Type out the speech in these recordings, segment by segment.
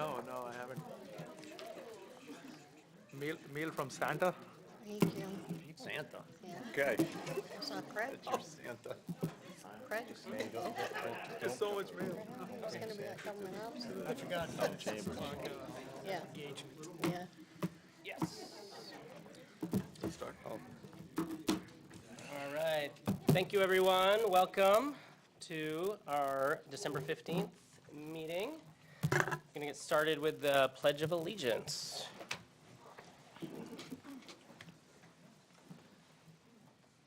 No, I haven't. Meal from Santa? Thank you. Santa. Yeah. Okay. It's not Craig. Santa. Craig. There's so much meal. It's gonna be at government house. I forgot about Chambers. Yeah. Engagement. Yeah. Yes. Let's start. All right. Thank you, everyone. Welcome to our December 15th meeting. We're going to get started with the Pledge of Allegiance.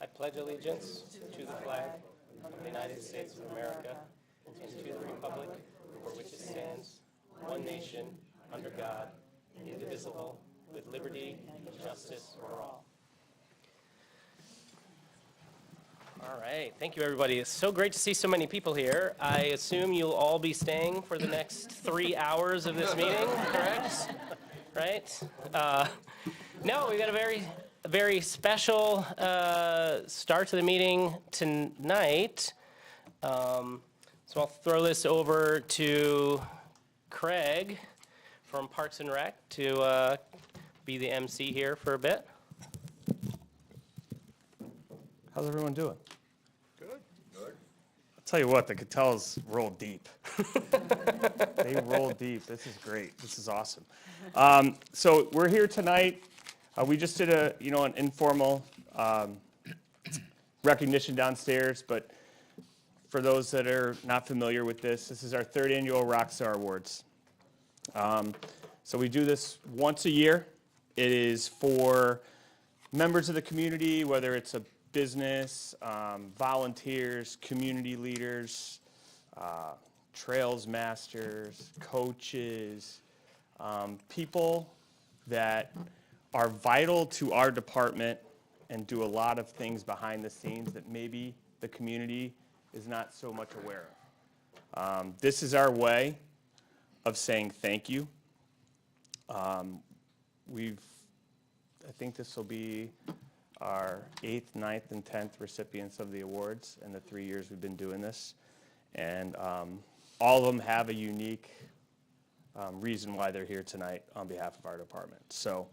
I pledge allegiance to the flag of the United States of America and to the republic for which it stands, one nation, under God, indivisible, with liberty and justice for all. All right, thank you, everybody. It's so great to see so many people here. I assume you'll all be staying for the next 3 hours of this meeting, correct? Right? No, we've got a very special start to the meeting tonight. So I'll throw this over to Craig from Parks and Rec to be the MC here for a bit. How's everyone doing? Good. I'll tell you what, the Cattels roll deep. They roll deep. This is great. This is awesome. So we're here tonight. We just did an informal recognition downstairs, but for those that are not familiar with this is our third annual Rockstar Awards. So we do this once a year. It is for members of the community, whether it's a business, volunteers, community leaders, trails masters, coaches, people that are vital to our department and do a lot of things behind the scenes that maybe the community is not so much aware of. This is our way of saying thank you. I think this will be our 8th, 9th, and 10th recipients of the awards in the 3 years we've been doing this. And all of them have a unique reason why they're here tonight on behalf of our department. So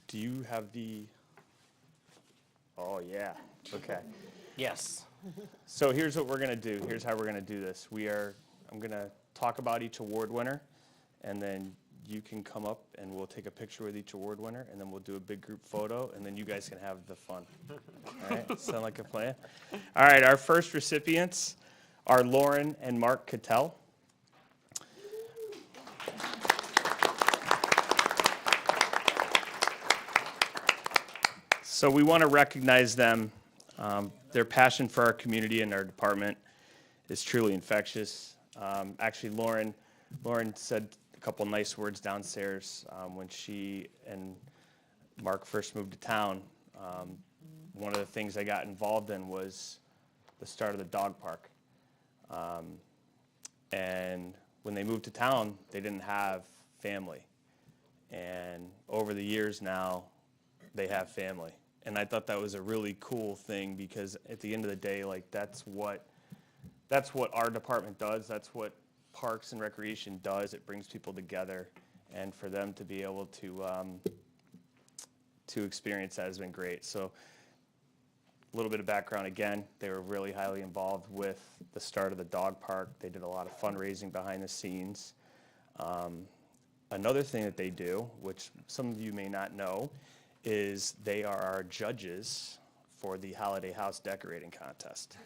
do you have oh yeah, okay. Yes. So here's what we're gonna do. Here's how we're gonna do this. I'm gonna talk about each award winner, and then you can come up and we'll take a picture with each award winner, and then we'll do a big group photo, and then you guys can have the fun. All right, sound like a plan? All right, our first recipients are Lauren and Mark Cattell. So we want to recognize them. Their passion for our community and our department is truly infectious. Actually, Lauren said a couple nice words downstairs when she and Mark first moved to town. One of the things I got involved in was the start of the dog park. And when they moved to town, they didn't have family. And over the years now, they have family. And I thought that was a really cool thing because at the end of the day, like that's what our department does. That's what Parks and Recreation does. It brings people together, and for them to be able to experience that has been great. So a little bit of background again, they were really highly involved with the start of the dog park. They did a lot of fundraising behind the scenes. Another thing that they do, which some of you may not know, is they are our judges for the Holiday House Decorating Contest.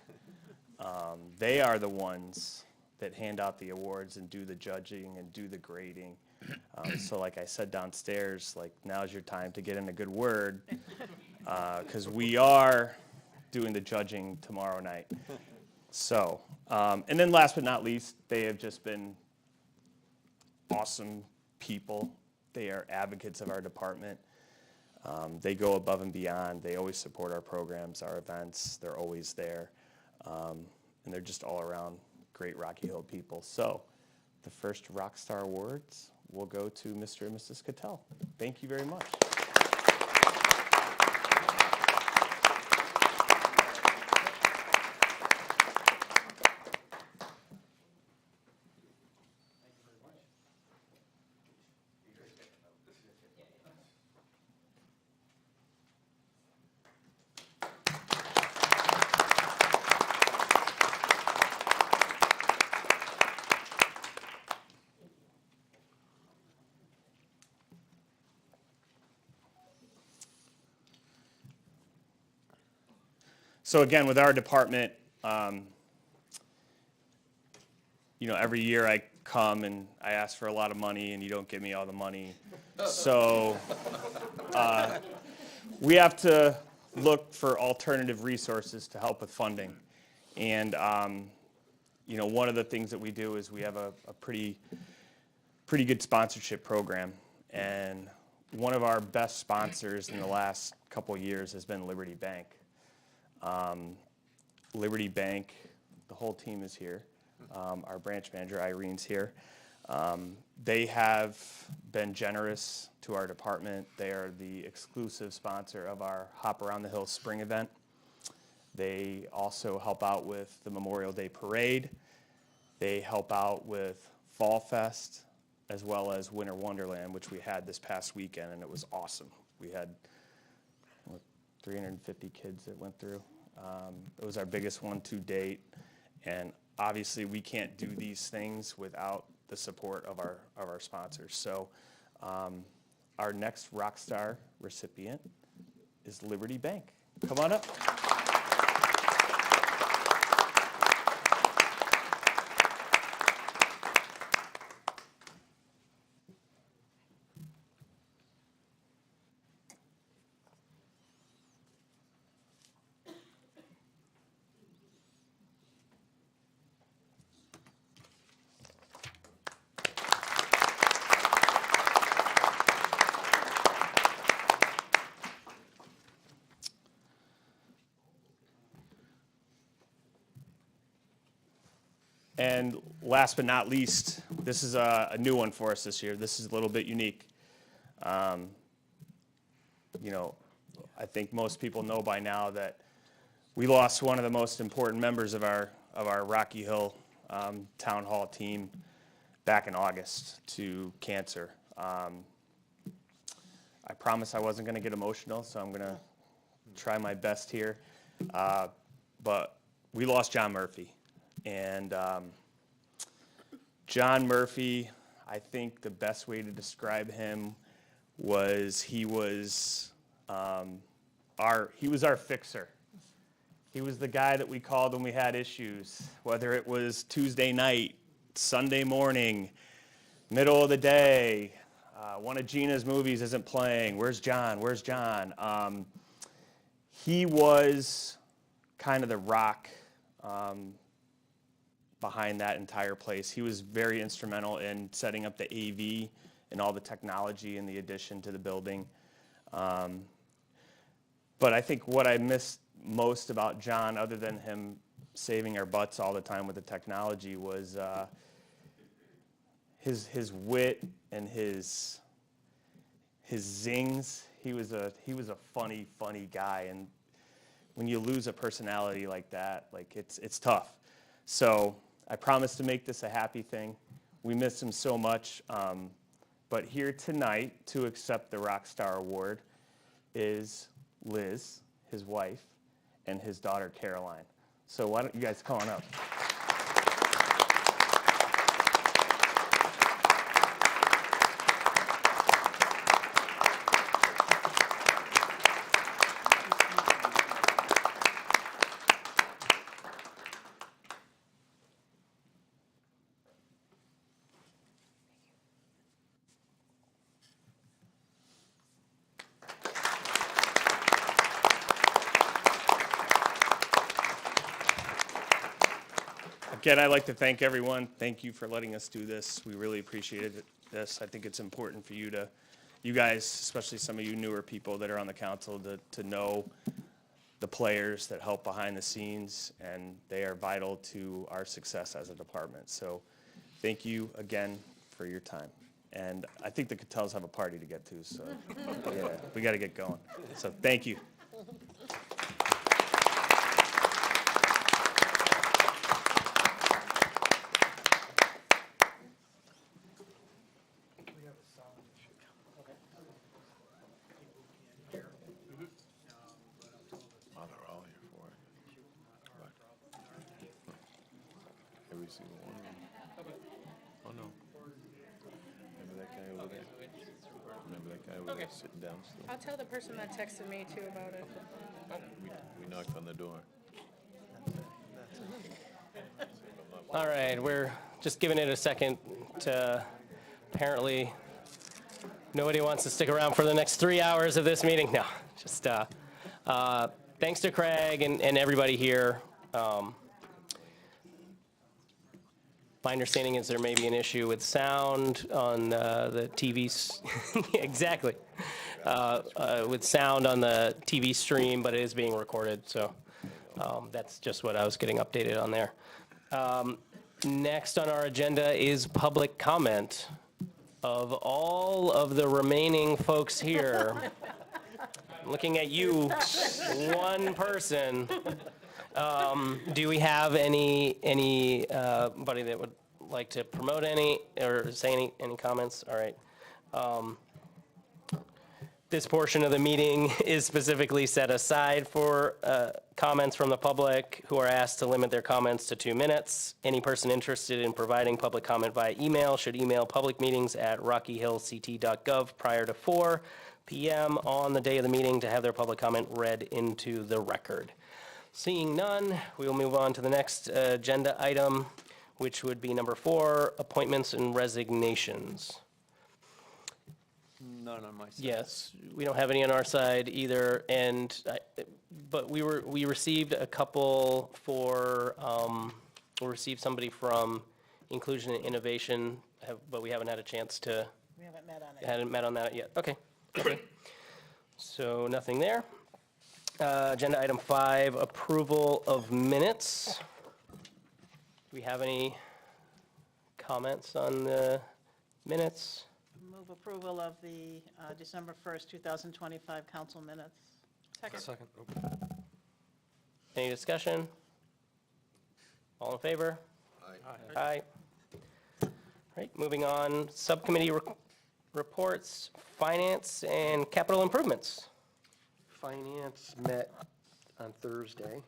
They are the ones that hand out the awards and do the judging and do the grading. So like I said downstairs, like now's your time to get in a good word, because we are doing the judging tomorrow night. So, and then last but not least, they have just been awesome people. They are advocates of our department. They go above and beyond. They always support our programs, our events. They're always there. And they're just all around great Rocky Hill people. So the first Rockstar Awards will go to Mr. and Mrs. Cattell. Thank you very much. So again, with our department, every year I come and I ask for a lot of money and you don't give me all the money. So we have to look for alternative resources to help with funding. And, one of the things that we do is we have a pretty good sponsorship program. And one of our best sponsors in the last couple of years has been Liberty Bank. Liberty Bank, the whole team is here. Our branch manager, Irene's here. They have been generous to our department. They are the exclusive sponsor of our Hop Around the Hill spring event. They also help out with the Memorial Day Parade. They help out with Fall Fest, as well as Winter Wonderland, which we had this past weekend, and it was awesome. We had 350 kids that went through. It was our biggest one to date, and obviously we can't do these things without the support of our sponsors. So our next Rockstar recipient is Liberty Bank. Come on up. And last but not least, this is a new one for us this year. This is a little bit unique. I think most people know by now that we lost one of the most important members of our Rocky Hill Town Hall team back in August to cancer. I promised I wasn't going to get emotional, so I'm going to try my best here. But we lost John Murphy. And John Murphy, I think the best way to describe him was he was our fixer. He was the guy that we called when we had issues, whether it was Tuesday night, Sunday morning, middle of the day, one of Gina's movies isn't playing. Where's John? Where's John? He was kind of the rock behind that entire place. He was very instrumental in setting up the AV and all the technology and the addition to the building. But I think what I missed most about John, other than him saving our butts all the time with the technology, was his wit and his zings. He was a funny guy, and when you lose a personality like that, it's tough. So I promised to make this a happy thing. We miss him so much. But here tonight to accept the Rockstar Award is Liz, his wife, and his daughter, Caroline. So why don't you guys come on up? Again, I'd like to thank everyone. Thank you for letting us do this. We really appreciated this. I think it's important for you guys, especially some of you newer people that are on the council, to know the players that help behind the scenes, and they are vital to our success as a department. So thank you again for your time. And I think the Cattells have a party to get to, so yeah, we got to get going. So thank you. Oh, they're all here for it. Every single one of them. Oh, no. Remember that guy over there? Remember that guy over there sitting down still? I'll tell the person that texted me too about it. We knocked on the door. All right, we're just giving it a second to, apparently, nobody wants to stick around for the next 3 hours of this meeting. No, just, thanks to Craig and everybody here. My understanding is there may be an issue with sound on the TV, exactly, with sound on the TV stream, but it is being recorded, so that's just what I was getting updated on there. Next on our agenda is public comment. Of all of the remaining folks here, looking at you, one person, do we have anybody that would like to promote any or say any comments? All right. This portion of the meeting is specifically set aside for comments from the public who are asked to limit their comments to 2 minutes. Any person interested in providing public comment via email should email publicmeetings@rockyhillct.gov prior to 4 p.m. on the day of the meeting to have their public comment read into the record. Seeing none, we will move on to the next agenda item, which would be number 4, appointments and resignations. None on my side. Yes, we don't have any on our side either, but we received a couple for, we received somebody from Inclusion and Innovation, but we haven't had a chance to, We haven't met on it. hadn't met on that yet. Okay. Okay. So nothing there. Agenda item 5, approval of minutes. Do we have any comments on the minutes? Move approval of the December 1st, 2025 council minutes. Second. Any discussion? All in favor? Aye. All right, moving on, subcommittee reports, finance and capital improvements. Finance met on Thursday,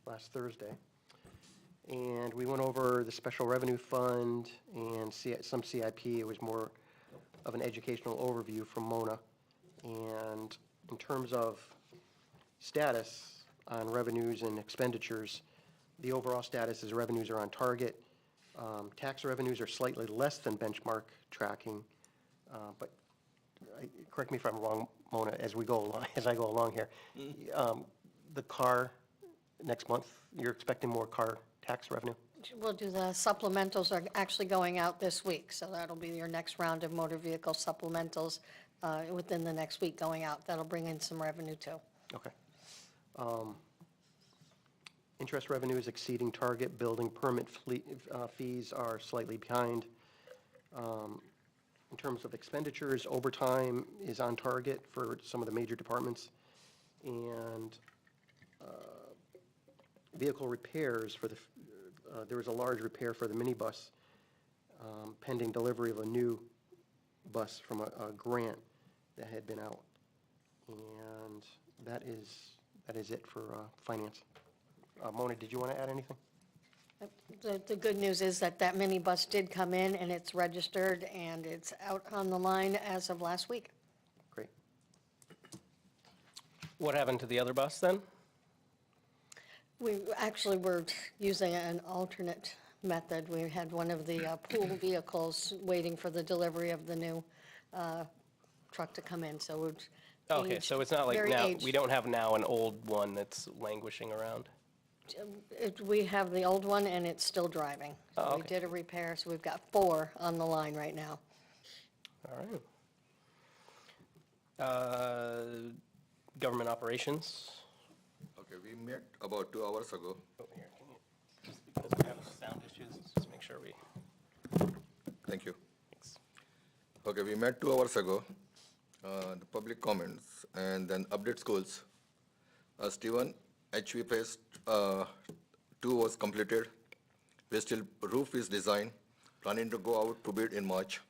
last Thursday, and we went over the special revenue fund and some CIP. It was more of an educational overview from Mona. And in terms of status on revenues and expenditures, the overall status is revenues are on target. Tax revenues are slightly less than benchmark tracking, but correct me if I'm wrong, Mona, as we go along, as I go along here. The car, next month, you're expecting more car tax revenue? We'll do the supplementals are actually going out this week, so that'll be your next round of motor vehicle supplementals within the next week going out. That'll bring in some revenue too. Okay. Interest revenues exceeding target, building permit fees are slightly behind. In terms of expenditures, overtime is on target for some of the major departments. And vehicle repairs for the, there was a large repair for the minibus pending delivery of a new bus from a grant that had been out. And that is it for finance. Mona, did you want to add anything? The good news is that minibus did come in and it's registered and it's out on the line as of last week. Great. What happened to the other bus then? We actually were using an alternate method. We had one of the pool vehicles waiting for the delivery of the new truck to come in, so we're Okay, so it's not like very now, aged. we don't have now an old one that's languishing around. We have the old one and it's still driving. Oh, So we okay. did a repair, so we've got 4 on the line right now. All right. Government operations. Okay, we met about 2 hours ago. Oh, here, can you, just because we have sound issues, just make sure we, Thank you. thanks. Okay, we met 2 hours ago. The public comments and then update schools. Stephen, HV phase 2 was completed. Still roof is designed, planning to go out to bid in March.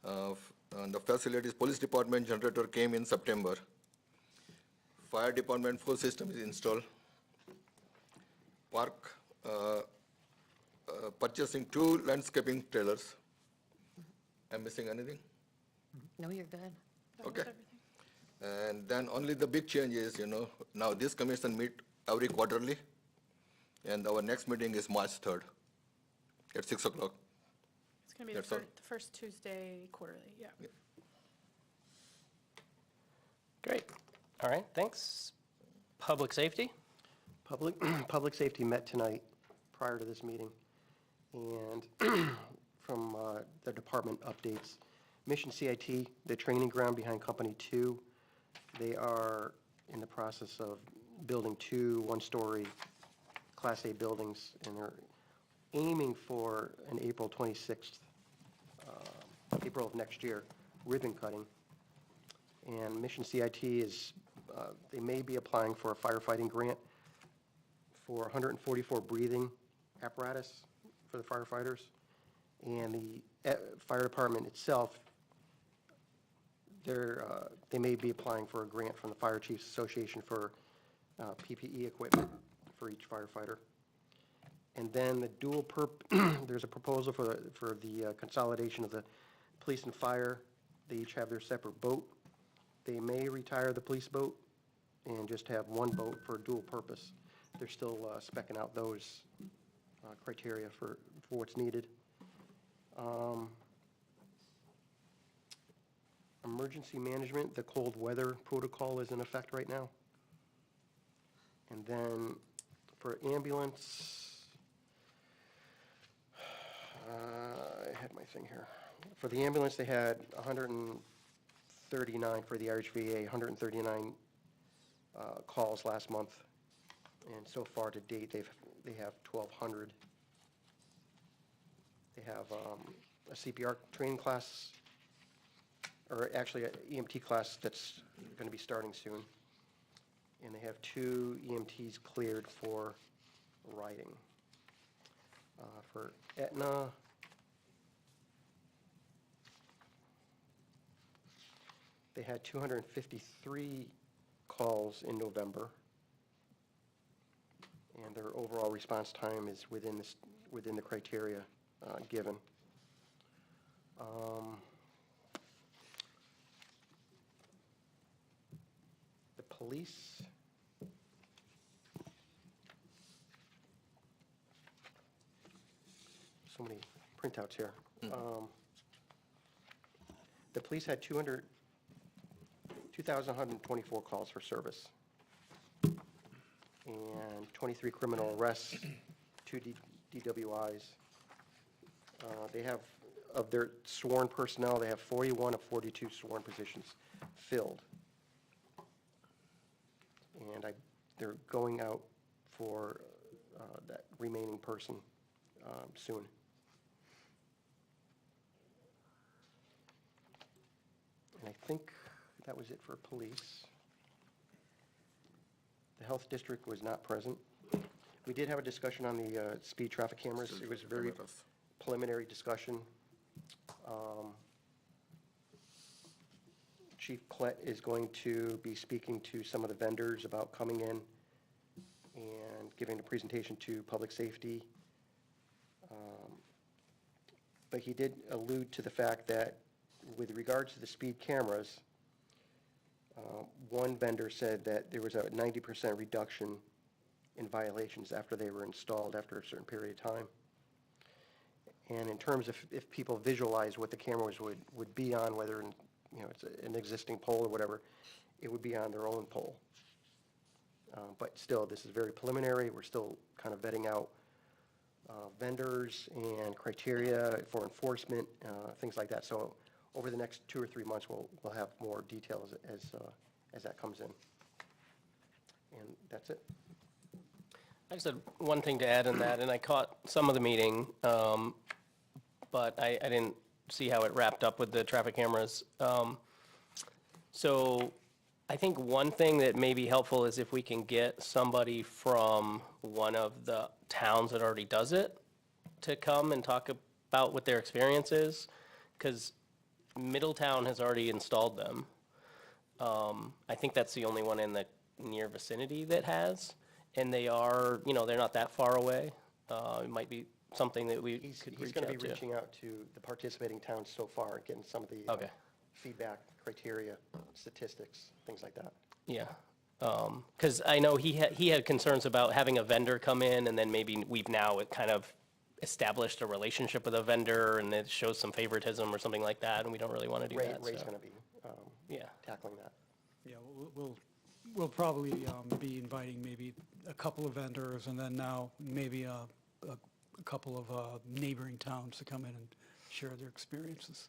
And the facilities, police department generator came in September. Fire department full system is installed. Park, purchasing 2 landscaping trailers. I'm missing anything? No, you're good. Okay. And then only the big change is, now this commission meet every quarterly, and our next meeting is March 3rd. at 6 o'clock. It's going to be the That's all. the first Tuesday quarterly, yeah. Great. All right, thanks. Public safety? Public Safety met tonight prior to this meeting, and from the department updates, Mission CIT, the training ground behind Company 2, they are in the process of building 2 one-story Class A buildings, and they're aiming for an April 26th, April of next year, ribbon cutting. And Mission CIT is, they may be applying for a firefighting grant for 144 breathing apparatus for the firefighters. And the fire department itself, they may be applying for a grant from the Fire Chiefs Association for PPE equipment for each firefighter. And then the there's a proposal for the consolidation of the police and fire. They each have their separate boat. They may retire the police boat and just have one boat for dual purpose. They're still spec'ing out those criteria for what's needed. Emergency management, the cold weather protocol is in effect right now. And then for ambulance, I had my thing here. For the ambulance, they had 139 for the RHVA, 139 calls last month. And so far to date, they have 1,200. They have a CPR training class, or actually an EMT class that's going to be starting soon. And they have 2 EMTs cleared for riding. For Aetna, they had 253 calls in November. And their overall response time is within the criteria given. The police, so many printouts here. The police had 2,124 calls for service, and 23 criminal arrests, 2 DWIs. They have, of their sworn personnel, they have 41 of 42 sworn positions filled. And they're going out for that remaining person soon. And I think that was it for police. The health district was not present. We did have a discussion on the speed traffic cameras. It was a very preliminary discussion. Chief Klett is going to be speaking to some of the vendors about coming in and giving a presentation to public safety. But he did allude to the fact that with regards to the speed cameras, one vendor said that there was a 90% reduction in violations after they were installed after a certain period of time. And in terms of if people visualize what the cameras would be on, whether it's an existing pole or whatever, it would be on their own pole. But still, this is very preliminary. We're still kind of vetting out vendors and criteria for enforcement, things like that. So over the next 2 or 3 months, we'll have more details as that comes in. And that's it. I just had one thing to add in that, and I caught some of the meeting, but I didn't see how it wrapped up with the traffic cameras. So I think one thing that may be helpful is if we can get somebody from one of the towns that already does it to come and talk about what their experience is, because Middletown has already installed them. I think that's the only one in the near vicinity that has, and they are, they're not that far away. It might be something that we could He's reach going out to to. be reaching out to the participating towns so far, and getting some of the Okay. feedback, criteria, statistics, things like that. Yeah, because I know he had concerns about having a vendor come in, and then maybe we've now kind of established a relationship with a vendor and it shows some favoritism or something like that, and we don't really want to do that. Ray's so, going to be Yeah. tackling that. Yeah, we'll probably be inviting maybe a couple of vendors and then now maybe a couple of neighboring towns to come in and share their experiences.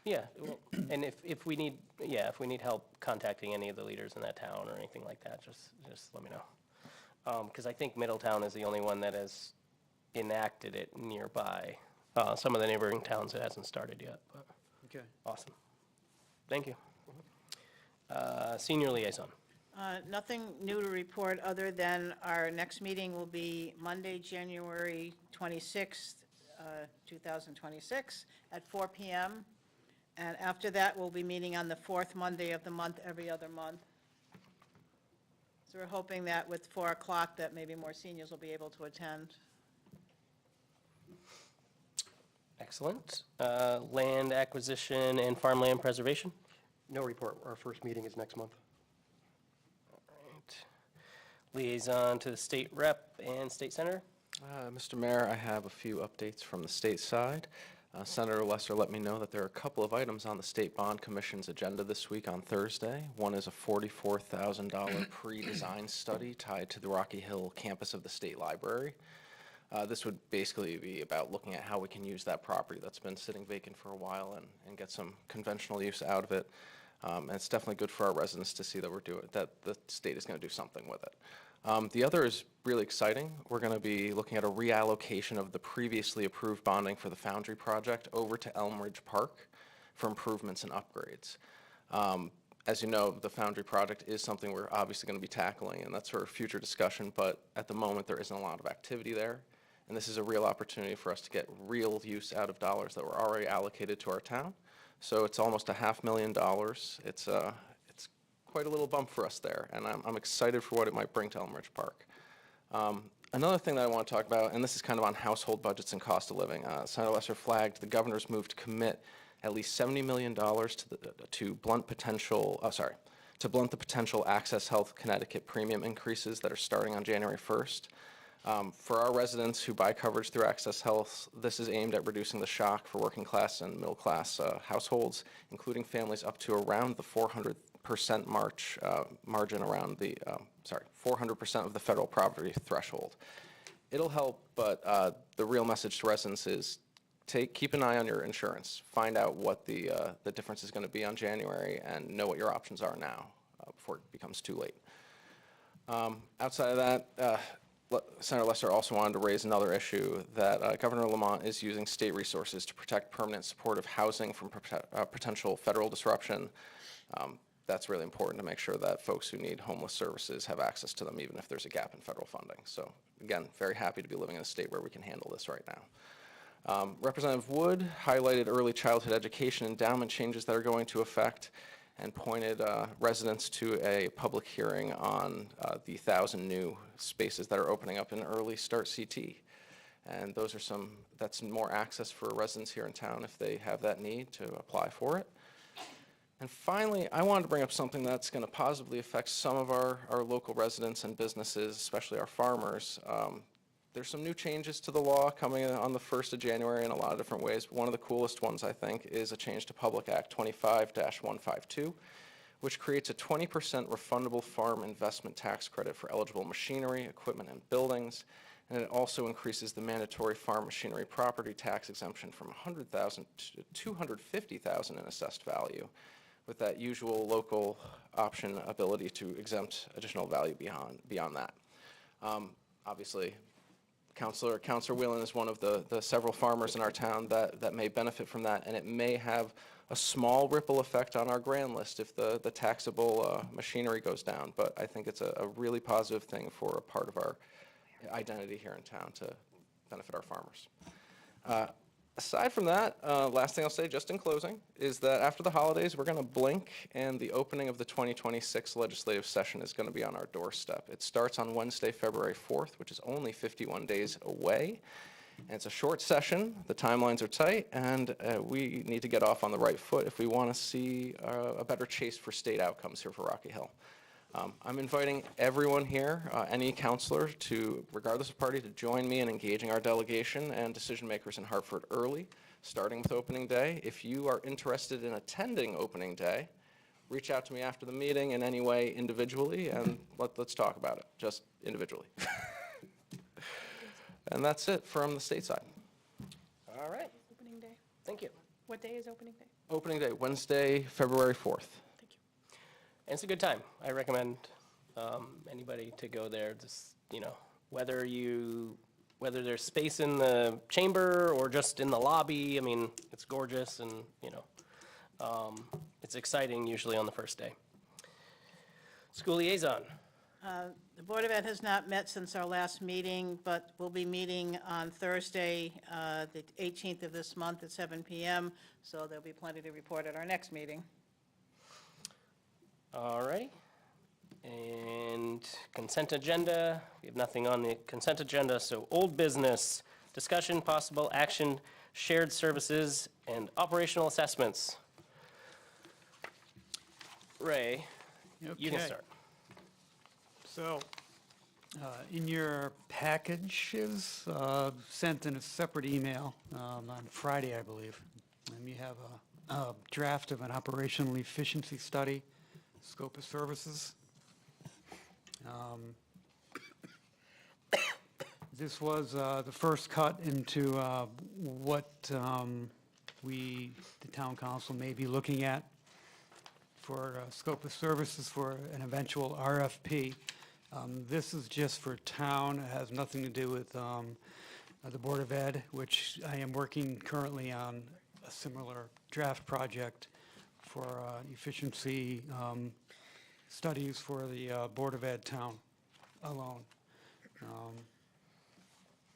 Yeah, well, and if we need, if we need help contacting any of the leaders in that town or anything like that, just let me know. Because I think Middletown is the only one that has enacted it nearby. Some of the neighboring towns, it hasn't started yet, but Okay. awesome. Thank you. Senior liaison. Nothing new to report, other than our next meeting will be Monday, January 26th, 2026, at 4 PM. And after that, we'll be meeting on the fourth Monday of the month, every other month. So we're hoping that with 4 o'clock, that maybe more seniors will be able to attend. Excellent. Land acquisition and farmland preservation. No report. Our first meeting is next month. Right. Liaison to the state rep and state senator. Mr. Mayor, I have a few updates from the state side. Senator Lesser let me know that there are a couple of items on the State Bond Commission's agenda this week on Thursday. One is a $44,000 pre-design study tied to the Rocky Hill campus of the State Library. This would basically be about looking at how we can use that property that's been sitting vacant for a while and get some conventional use out of it. And it's definitely good for our residents to see that that the state is going to do something with it. The other is really exciting. We're going to be looking at a reallocation of the previously approved bonding for the Foundry project over to Elm Ridge Park for improvements and upgrades. As you know, the Foundry project is something we're obviously going to be tackling, and that's for future discussion, but at the moment there isn't a lot of activity there. And this is a real opportunity for us to get real use out of dollars that were already allocated to our town. So it's almost $500,000. It's quite a little bump for us there, and I'm excited for what it might bring to Elm Ridge Park. Another thing that I want to talk about, and this is kind of on household budgets and cost of living. Senator Lesser flagged the governor's move to commit at least $70 million to blunt the potential Access Health Connecticut premium increases that are starting on January 1st. For our residents who buy coverage through Access Health, this is aimed at reducing the shock for working class and middle class households, including families up to around the 400% margin around the, 400% of the federal poverty threshold. It'll help, but the real message to residents is keep an eye on your insurance. Find out what the difference is going to be on January and know what your options are now before it becomes too late. Outside of that, Senator Lesser also wanted to raise another issue that Governor Lamont is using state resources to protect permanent supportive housing from potential federal disruption. That's really important to make sure that folks who need homeless services have access to them, even if there's a gap in federal funding. So again, very happy to be living in a state where we can handle this right now. Representative Wood highlighted early childhood education endowment changes that are going to affect and pointed residents to a public hearing on the 1,000 new spaces that are opening up in Early Start CT. And those are that's more access for residents here in town if they have that need to apply for it. And finally, I wanted to bring up something that's going to positively affect some of our local residents and businesses, especially our farmers. There's some new changes to the law coming on the 1st of January in a lot of different ways. But one of the coolest ones, I think, is a change to Public Act 25-152, which creates a 20% refundable farm investment tax credit for eligible machinery, equipment, and buildings. And it also increases the mandatory farm machinery property tax exemption from $100,000 to $250,000 in assessed value, with that usual local option ability to exempt additional value beyond that. Obviously, Councilor Whelan is one of the several farmers in our town that may benefit from that, and it may have a small ripple effect on our grand list if the taxable machinery goes down. But I think it's a really positive thing for a part of our identity here in town to benefit our farmers. Aside from that, last thing I'll say just in closing is that after the holidays, we're going to blink and the opening of the 2026 legislative session is going to be on our doorstep. It starts on Wednesday, February 4th, which is only 51 days away. And it's a short session, the timelines are tight, and we need to get off on the right foot if we want to see a better chase for state outcomes here for Rocky Hill. I'm inviting everyone here, any counselor, to, regardless of party, to join me in engaging our delegation and decision makers in Hartford early, starting with opening day. If you are interested in attending opening day, reach out to me after the meeting in any way individually, and let's talk about it, just individually. And that's it from the state side. All right, Opening day. thank you. What day is opening day? Opening day, Wednesday, February 4th. Thank you. And it's a good time. I recommend anybody to go there, just, whether there's space in the chamber or just in the lobby. I mean, it's gorgeous and, it's exciting usually on the first day. School liaison. The Board of Ed has not met since our last meeting, but we'll be meeting on Thursday, the 18th of this month at 7 PM, so there'll be plenty to report at our next meeting. All right. And consent agenda, we have nothing on the consent agenda, so old business, discussion, possible action, shared services, and operational assessments. Ray, you can Okay. start. So, in your packages, sent in a separate email on Friday, I believe, and you have a draft of an operational efficiency study, scope of services. This was the first cut into what the town council may be looking at for scope of services for an eventual RFP. This is just for town, it has nothing to do with the Board of Ed, which I am working currently on a similar draft project for efficiency studies for the Board of Ed town alone.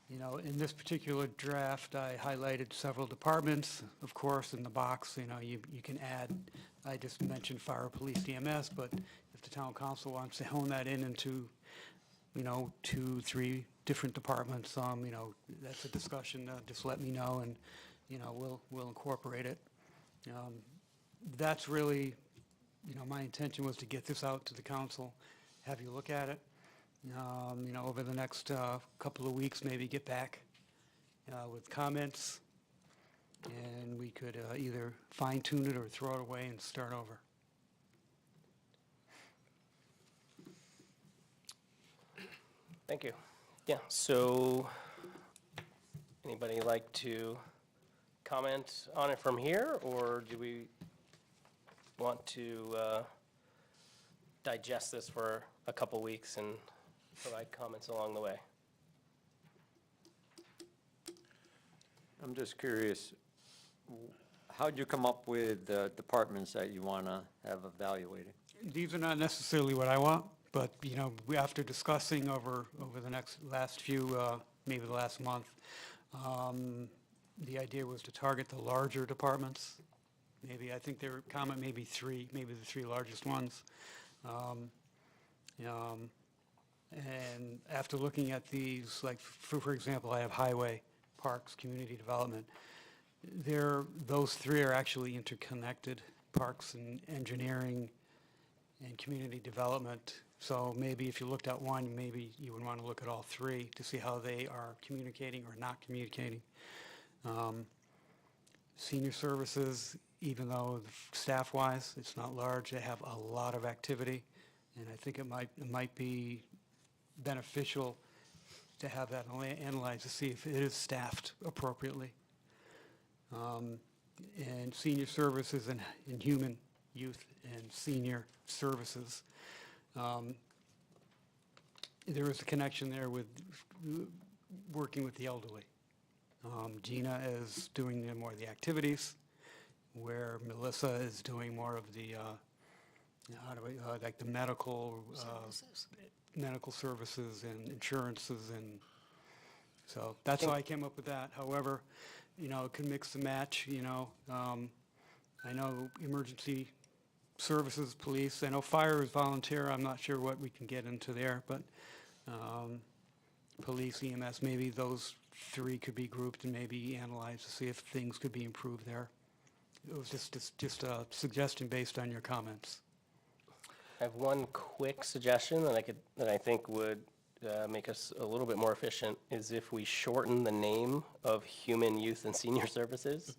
In this particular draft, I highlighted several departments. Of course, in the box, you can add, I just mentioned fire, police, EMS, but if the town council wants to hone that into, 2, 3 different departments, that's a discussion, just let me know, and, we'll incorporate it. That's really, my intention was to get this out to the council, have you look at it, over the next couple of weeks, maybe get back with comments, and we could either fine tune it or throw it away and start over. Thank you. Yeah, so anybody like to comment on it from here, or do we want to digest this for a couple weeks and provide comments along the way? I'm just curious, how'd you come up with the departments that you want to have evaluated? These are not necessarily what I want, but, after discussing over the last few, maybe the last month, the idea was to target the larger departments. Maybe, I think their comment maybe the 3 largest ones. And after looking at these, like, for example, I have highway, parks, community development. Those 3 are actually interconnected, parks and engineering and community development. So maybe if you looked at one, maybe you would want to look at all 3 to see how they are communicating or not communicating. Senior services, even though staff-wise, it's not large, they have a lot of activity. And I think it might be beneficial to have that analyzed to see if it is staffed appropriately. And senior services and human, youth, and senior services. There is a connection there with working with the elderly. Gina is doing more of the activities, where Melissa is doing more of the, like the medical services and insurances, and so that's how I came up with that. However, it can mix and match, I know emergency services, police, I know fire is volunteer, I'm not sure what we can get into there, but police, EMS, maybe those 3 could be grouped and maybe analyzed to see if things could be improved there. It was just a suggestion based on your comments. I have one quick suggestion that I think would make us a little bit more efficient, is if we shorten the name of Human Youth and Senior Services.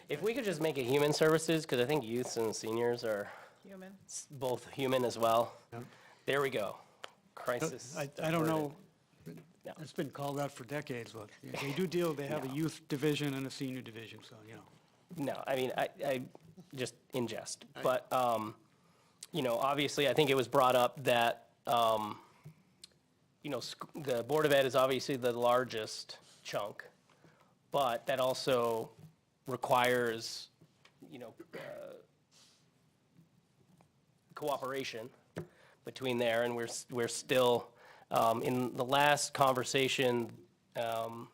If we could just make it Human Services, because I think youths and seniors are Human. both human as well. There we go. Crisis. I don't know, No. it's been called out for decades, but they do deal, they have a youth division and a senior division, so, you know. No, I mean, I just in jest. But, you know, obviously, I think it was brought up that, you know, the Board of Ed is obviously the largest chunk, but that also requires, you know, cooperation between there, and we're still, in the last conversation or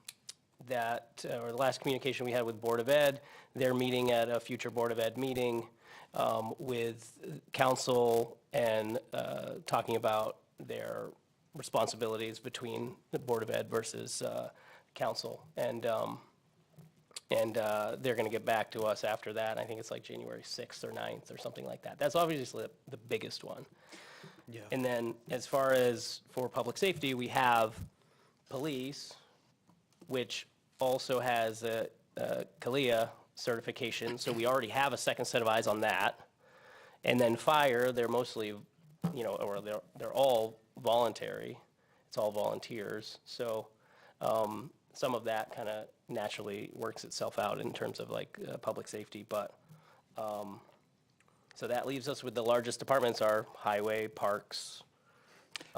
the last communication we had with Board of Ed, they're meeting at a future Board of Ed meeting with council and talking about their responsibilities between the Board of Ed versus council. And they're going to get back to us after that. I think it's like January 6th or 9th or something like that. That's obviously the biggest one. Yeah. And then as far as for public safety, we have police, which also has a CALIA certification, so we already have a second set of eyes on that. And then fire, they're mostly, you know, or they're all voluntary. It's all volunteers. So some of that kind of naturally works itself out in terms of like public safety, but so that leaves us with the largest departments are highway, parks.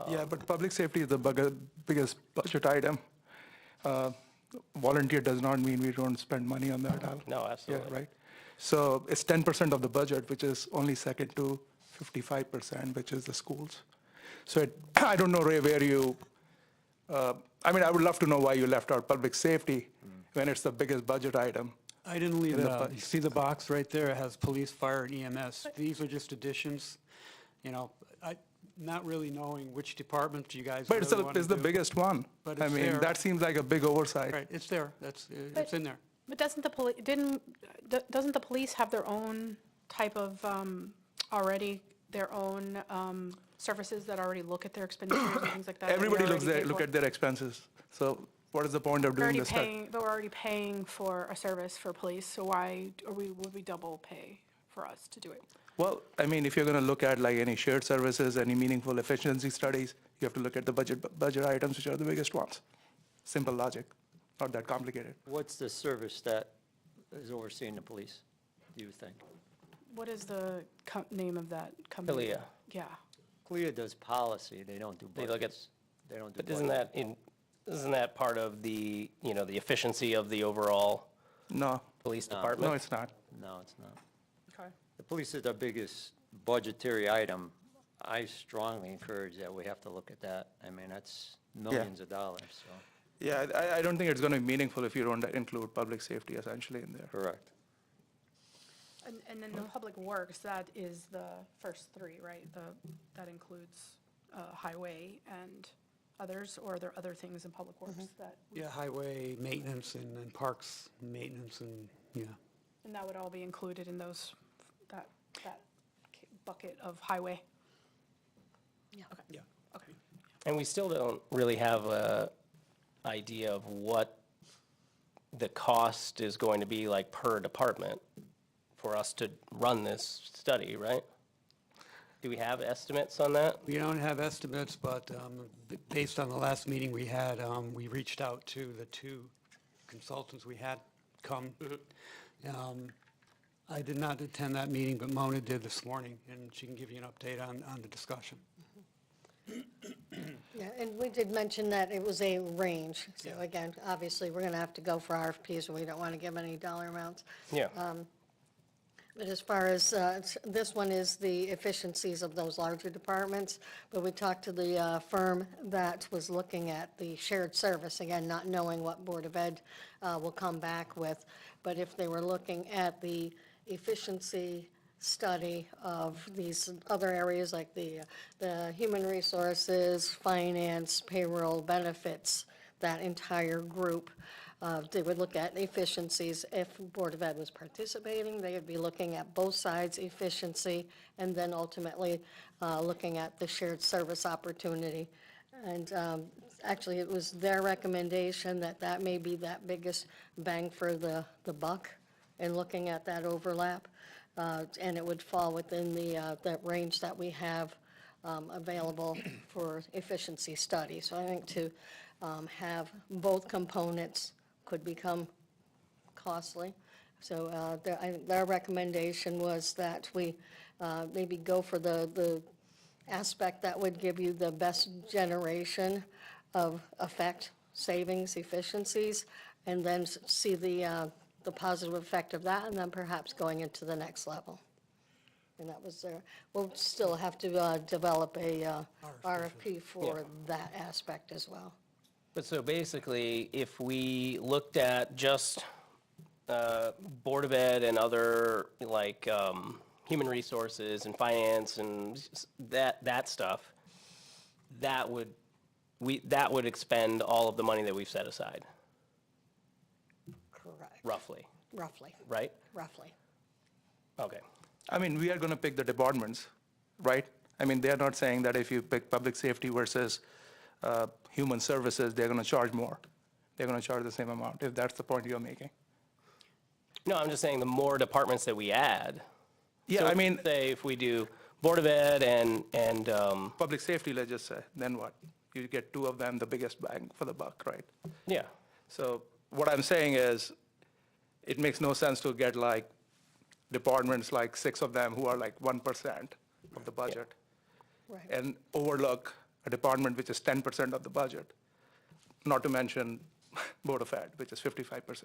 Yeah, but public safety is the biggest budget item. Volunteer does not mean we don't spend money on that. No, Yeah, absolutely. right. So it's 10% of the budget, which is only second to 55%, which is the schools. So I don't know, Ray, where you, I mean, I would love to know why you left out public safety when it's the biggest budget item. I didn't leave In it the out. budget. You see the box right there? It has police, fire, and EMS. These are just additions, you know, not really knowing which department you guys But really want to it's the do. biggest one. But I it's mean, there. that seems like a big oversight. Right, it's there. It's in there. But doesn't the doesn't the police have their own type of, already, their own services that already look at their expenditures and things like that? that we Everybody already pay look for? at their expenses. So what is the point of We're doing already this stuff? but we're already paying for a service for police, so why would we double pay for us to do it? Well, I mean, if you're going to look at like any shared services, any meaningful efficiency studies, you have to look at the budget items, which are the biggest ones. Simple logic, not that complicated. What's the service that is overseeing the police, do you think? What is the name of that company? CALIA. Yeah. CLIA does policy, they don't do They look at- budgets. They don't do But budgets. isn't that part of the, you know, the efficiency of the overall No, police No. department? no, it's not. No, it's not. Okay. The police is our biggest budgetary item. I strongly encourage that we have to look at that. I mean, that's millions of dollars, so, Yeah, I don't think it's going to be meaningful if you don't include public safety essentially in there. correct. And then the public works, that is the first three, right? That includes highway and others, or are there other things in public works that, Yeah, highway maintenance and parks maintenance and, yeah. and that would all be included in those, that bucket of highway? Yeah. Okay. Yeah. Okay. And we still don't really have a idea of what the cost is going to be like per department for us to run this study, right? Do we have estimates on that? We don't have estimates, but based on the last meeting we had, we reached out to the two consultants we had come. I did not attend that meeting, but Mona did this morning, and she can give you an update on the discussion. Yeah, and we did mention that it was a range. So again, obviously, we're going to have to go for RFPs, and we don't want to give any dollar amounts. Yeah. But as far as, this one is the efficiencies of those larger departments, but we talked to the firm that was looking at the shared service, again, not knowing what Board of Ed will come back with, but if they were looking at the efficiency study of these other areas like the human resources, finance, payroll, benefits, that entire group. They would look at efficiencies. If Board of Ed was participating, they would be looking at both sides' efficiency, and then ultimately looking at the shared service opportunity. And actually, it was their recommendation that that may be that biggest bang for the buck in looking at that overlap. And it would fall within that range that we have available for efficiency study. So I think to have both components could become costly. So their recommendation was that we maybe go for the aspect that would give you the best generation of effect, savings, efficiencies, and then see the positive effect of that, and then perhaps going into the next level. And that was there. We'll still have to develop a RFP for that aspect as well. But so basically, if we looked at just Board of Ed and other, like, human resources and finance and that stuff, that would expend all of the money that we've set aside, Correct. roughly, Roughly, right? roughly. Okay. I mean, we are going to pick the departments, right? I mean, they're not saying that if you pick public safety versus human services, they're going to charge more. They're going to charge the same amount, if that's the point you're making. No, I'm just saying the more departments that we add. Yeah, So I mean, say if we do Board of Ed and public safety, let's just say, then what? You get two of them, the biggest bang for the buck, right? yeah, So what I'm saying is, it makes no sense to get like departments, like 6 of them who are like 1% of the budget, Right. and overlook a department which is 10% of the budget, not to mention Board of Ed, which is 55%.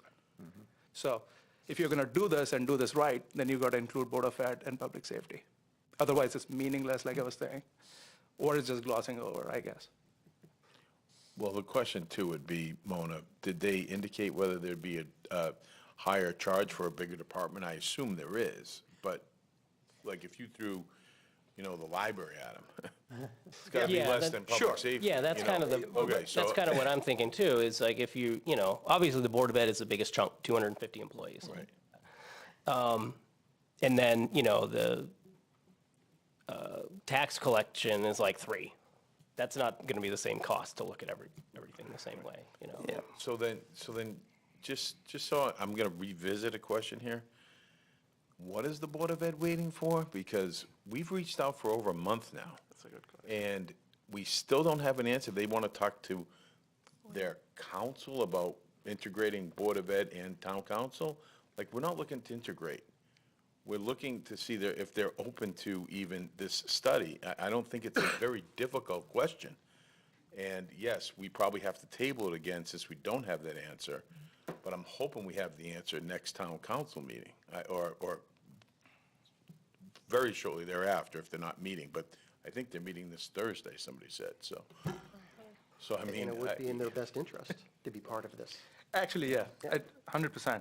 So if you're going to do this and do this right, then you've got to include Board of Ed and public safety. Otherwise, it's meaningless, like I was saying, or it's just glossing over, I guess. Well, the question too would be, Mona, did they indicate whether there'd be a higher charge for a bigger department? I assume there is, but like if you threw, the library at them, it's got to be Yeah, less that- than public safety. yeah, that's kind of the, Okay, so. that's kind of what I'm thinking too, is like if obviously the Board of Ed is the biggest chunk, 250 employees. Right. And then, the tax collection is like 3. That's not going to be the same cost to look at everything the same way, Yeah. So then, just so I'm going to revisit a question here. What is the Board of Ed waiting for? Because we've reached out for over a month now. That's a good question. And we still don't have an answer. They want to talk to their council about integrating Board of Ed and town council. Like, we're not looking to integrate. We're looking to see if they're open to even this study. I don't think it's a very difficult question. And yes, we probably have to table it again since we don't have that answer. But I'm hoping we have the answer next town council meeting, or very shortly thereafter if they're not meeting. But I think they're meeting this Thursday, somebody said, so. So, I mean. And it would be in their best interest to be part of this. Actually, yeah, 100%.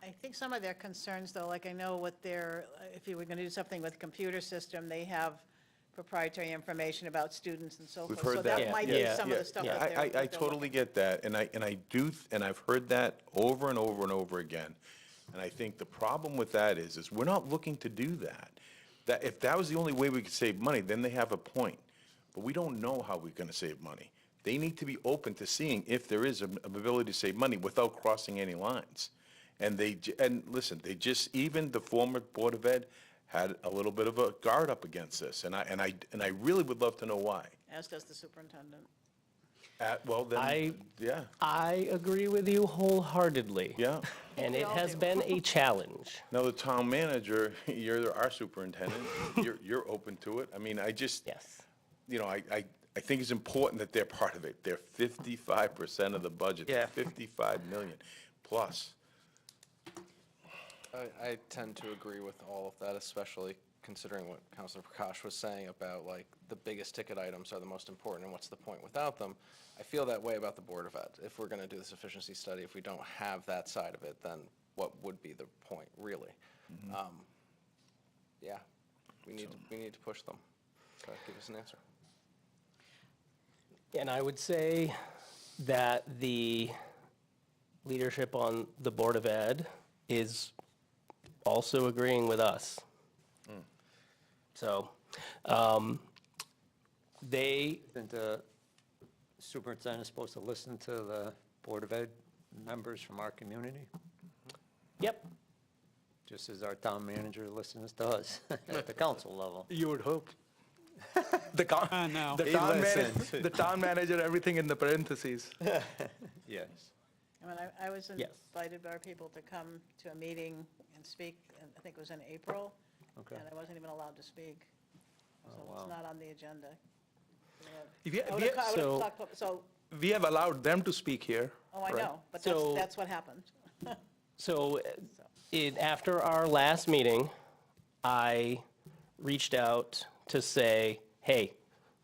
I think some of their concerns, though, like I know what if you were going to do something with computer system, they have proprietary information about students and so We've forth. So heard that. that might be some of the stuff that they're. I totally get that, and I've heard that over and over and over again. And I think the problem with that is we're not looking to do that. That, if that was the only way we could save money, then they have a point. But we don't know how we're gonna save money. They need to be open to seeing if there is an ability to save money without crossing any lines. And listen, even the former Board of Ed had a little bit of a guard up against this, and I really would love to know why. As does the superintendent. Well, then, yeah, I agree with you wholeheartedly. yeah. And it has been a challenge. Now, the town manager, you're our superintendent, you're open to it. I mean, I just, Yes. I think it's important that they're part of it. They're 55% of the budget. Yeah. 55 million plus. I tend to agree with all of that, especially considering what Councilor Prakash was saying about, like, the biggest ticket items are the most important, and what's the point without them? I feel that way about the Board of Ed. If we're going to do this efficiency study, if we don't have that side of it, then what would be the point, really? Yeah, we need to push them. So give us an answer. And I would say that the leadership on the Board of Ed is also agreeing with us. So, they, Isn't the superintendent supposed to listen to the Board of Ed members from our community, yep, just as our town manager listens to us at the council level? You would hope. The now. the town manager, everything in the parentheses. Yes. I mean, I was Yes. invited by our people to come to a meeting and speak, and I think it was in April. Okay. And I wasn't even allowed to speak. So wow. it's not on the agenda. We, I we, would've- I would've So- talked- So, we have allowed them to speak here. oh, I right? know, but So- that's what happened. so after our last meeting, I reached out to say, hey,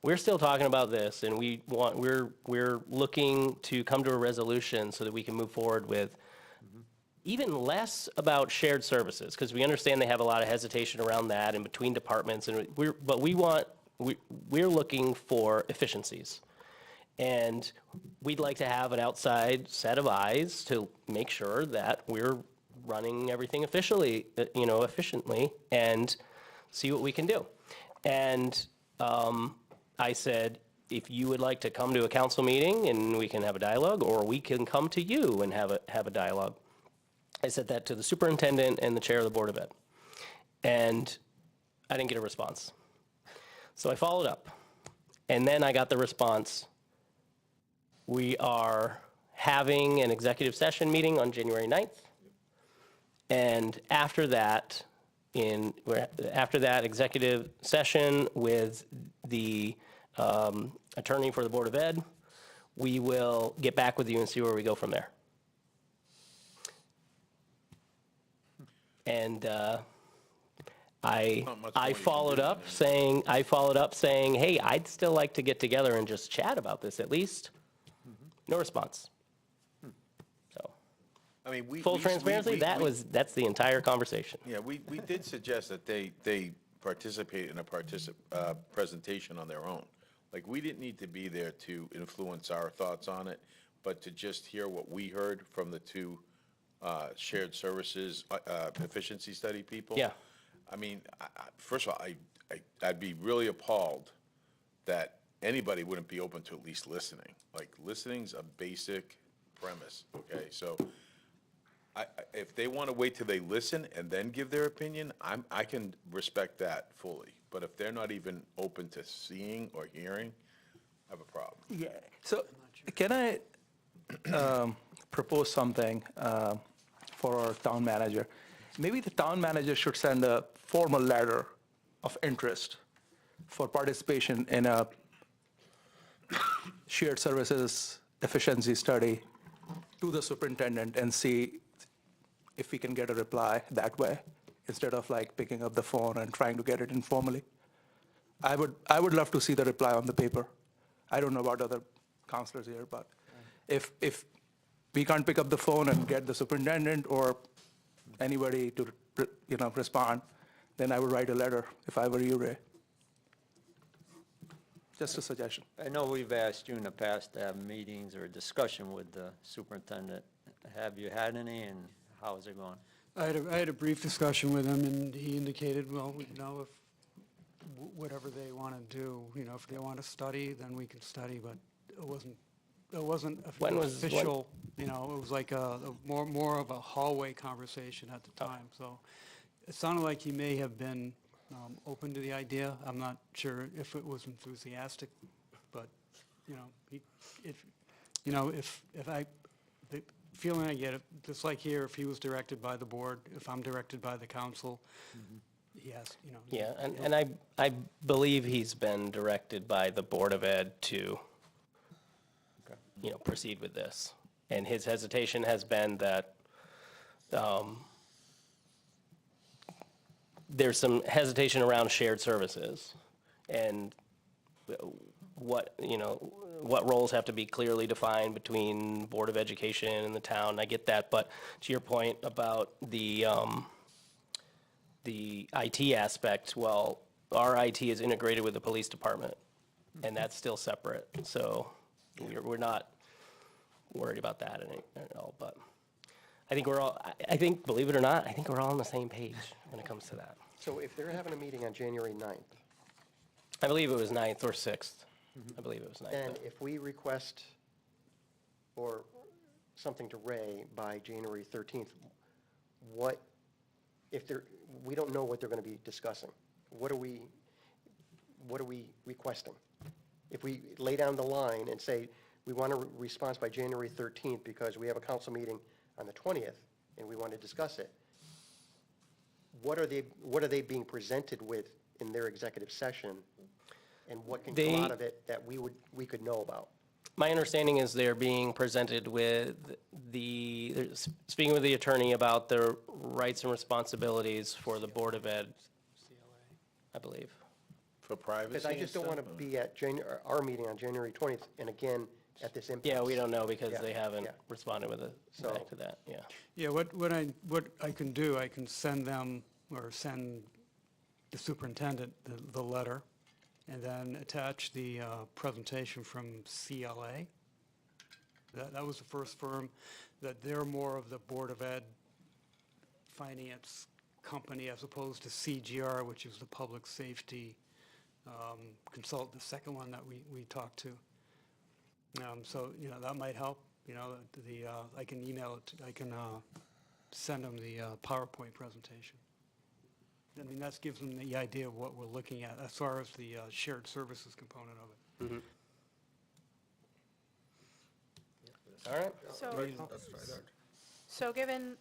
we're still talking about this, and we're looking to come to a resolution so that we can move forward with even less about shared services, because we understand they have a lot of hesitation around that and between departments, and we're looking for efficiencies. And we'd like to have an outside set of eyes to make sure that we're running everything efficiently, and see what we can do. And I said, if you would like to come to a council meeting and we can have a dialogue, or we can come to you and have a dialogue. I said that to the superintendent and the chair of the Board of Ed. And I didn't get a response. So I followed up. And then I got the response, we are having an executive session meeting on January 9th. And after that, executive session with the attorney for the Board of Ed, we will get back with you and see where we go from there. And Not much more I you can followed do up than- saying, hey, I'd still like to get together and just chat about this at least. No response. So, I mean, we. full we- transparency, we- that's the entire conversation. Yeah, we did suggest that they participate in a presentation on their own. Like, we didn't need to be there to influence our thoughts on it, but to just hear what we heard from the two shared services efficiency study people. Yeah. I mean, first of all, I'd be really appalled that anybody wouldn't be open to at least listening. Like, listening's a basic premise, okay? So if they want to wait till they listen and then give their opinion, I can respect that fully. But if they're not even open to seeing or hearing, I have a problem. Yeah, so can I propose something for our town manager? Maybe the town manager should send a formal letter of interest for participation in a shared services efficiency study to the superintendent and see if we can get a reply that way, instead of like picking up the phone and trying to get it informally. I would love to see the reply on the paper. I don't know about other counselors here, but if we can't pick up the phone and get the superintendent or anybody to, respond, then I would write a letter if I were you, Ray. Just a suggestion. I know we've asked you in the past to have meetings or discussion with the superintendent. Have you had any, and how is it going? I had a brief discussion with him, and he indicated, well, if whatever they want to do, if they want to study, then we can study, but it wasn't When was- official, it was like a more of a hallway conversation at the time, so it sounded like he may have been open to the idea. I'm not sure if it was enthusiastic, but, the feeling I get, just like here, if he was directed by the board, if I'm directed by the council, yes, Yeah, and I believe he's been directed by the Board of Ed to, proceed with this. And his hesitation has been that there's some hesitation around shared services and what roles have to be clearly defined between Board of Education and the town. I get that, but to your point about the IT aspect, well, our IT is integrated with the police department, and that's still separate. So we're not, worried about that at all, but I think we're all, I think, believe it or not, I think we're all on the same page when it comes to that. So if they're having a meeting on January 9th, I believe it was 9th or 6th. I believe it was 9th. then if we request or something to Ray by January 13th, what, if they're, we don't know what they're going to be discussing. What are we requesting? If we lay down the line and say, we want a response by January 13th because we have a council meeting on the 20th and we want to discuss it, what are they being presented with in their executive session? And what can come out of it that we could know about? My understanding is they're being presented with they're speaking with the attorney about their rights and responsibilities for the Board of Ed, I believe. For privacy Because I and just don't stuff, want to or- be at our meeting on January 20th and again at this impasse. Yeah, we don't know because Yeah, they haven't yeah. responded with So- back to that, yeah. Yeah, what I can do, I can send them, or send the superintendent the letter, and then attach the presentation from CLA. That was the first firm, that they're more of the Board of Ed finance company as opposed to CGR, which is the public safety consultant, the second one that we talked to. So, that might help, I can email it, I can send them the PowerPoint presentation. I mean, that gives them the idea of what we're looking at as far as the shared services component of it. All right. So, Let's try that. so given,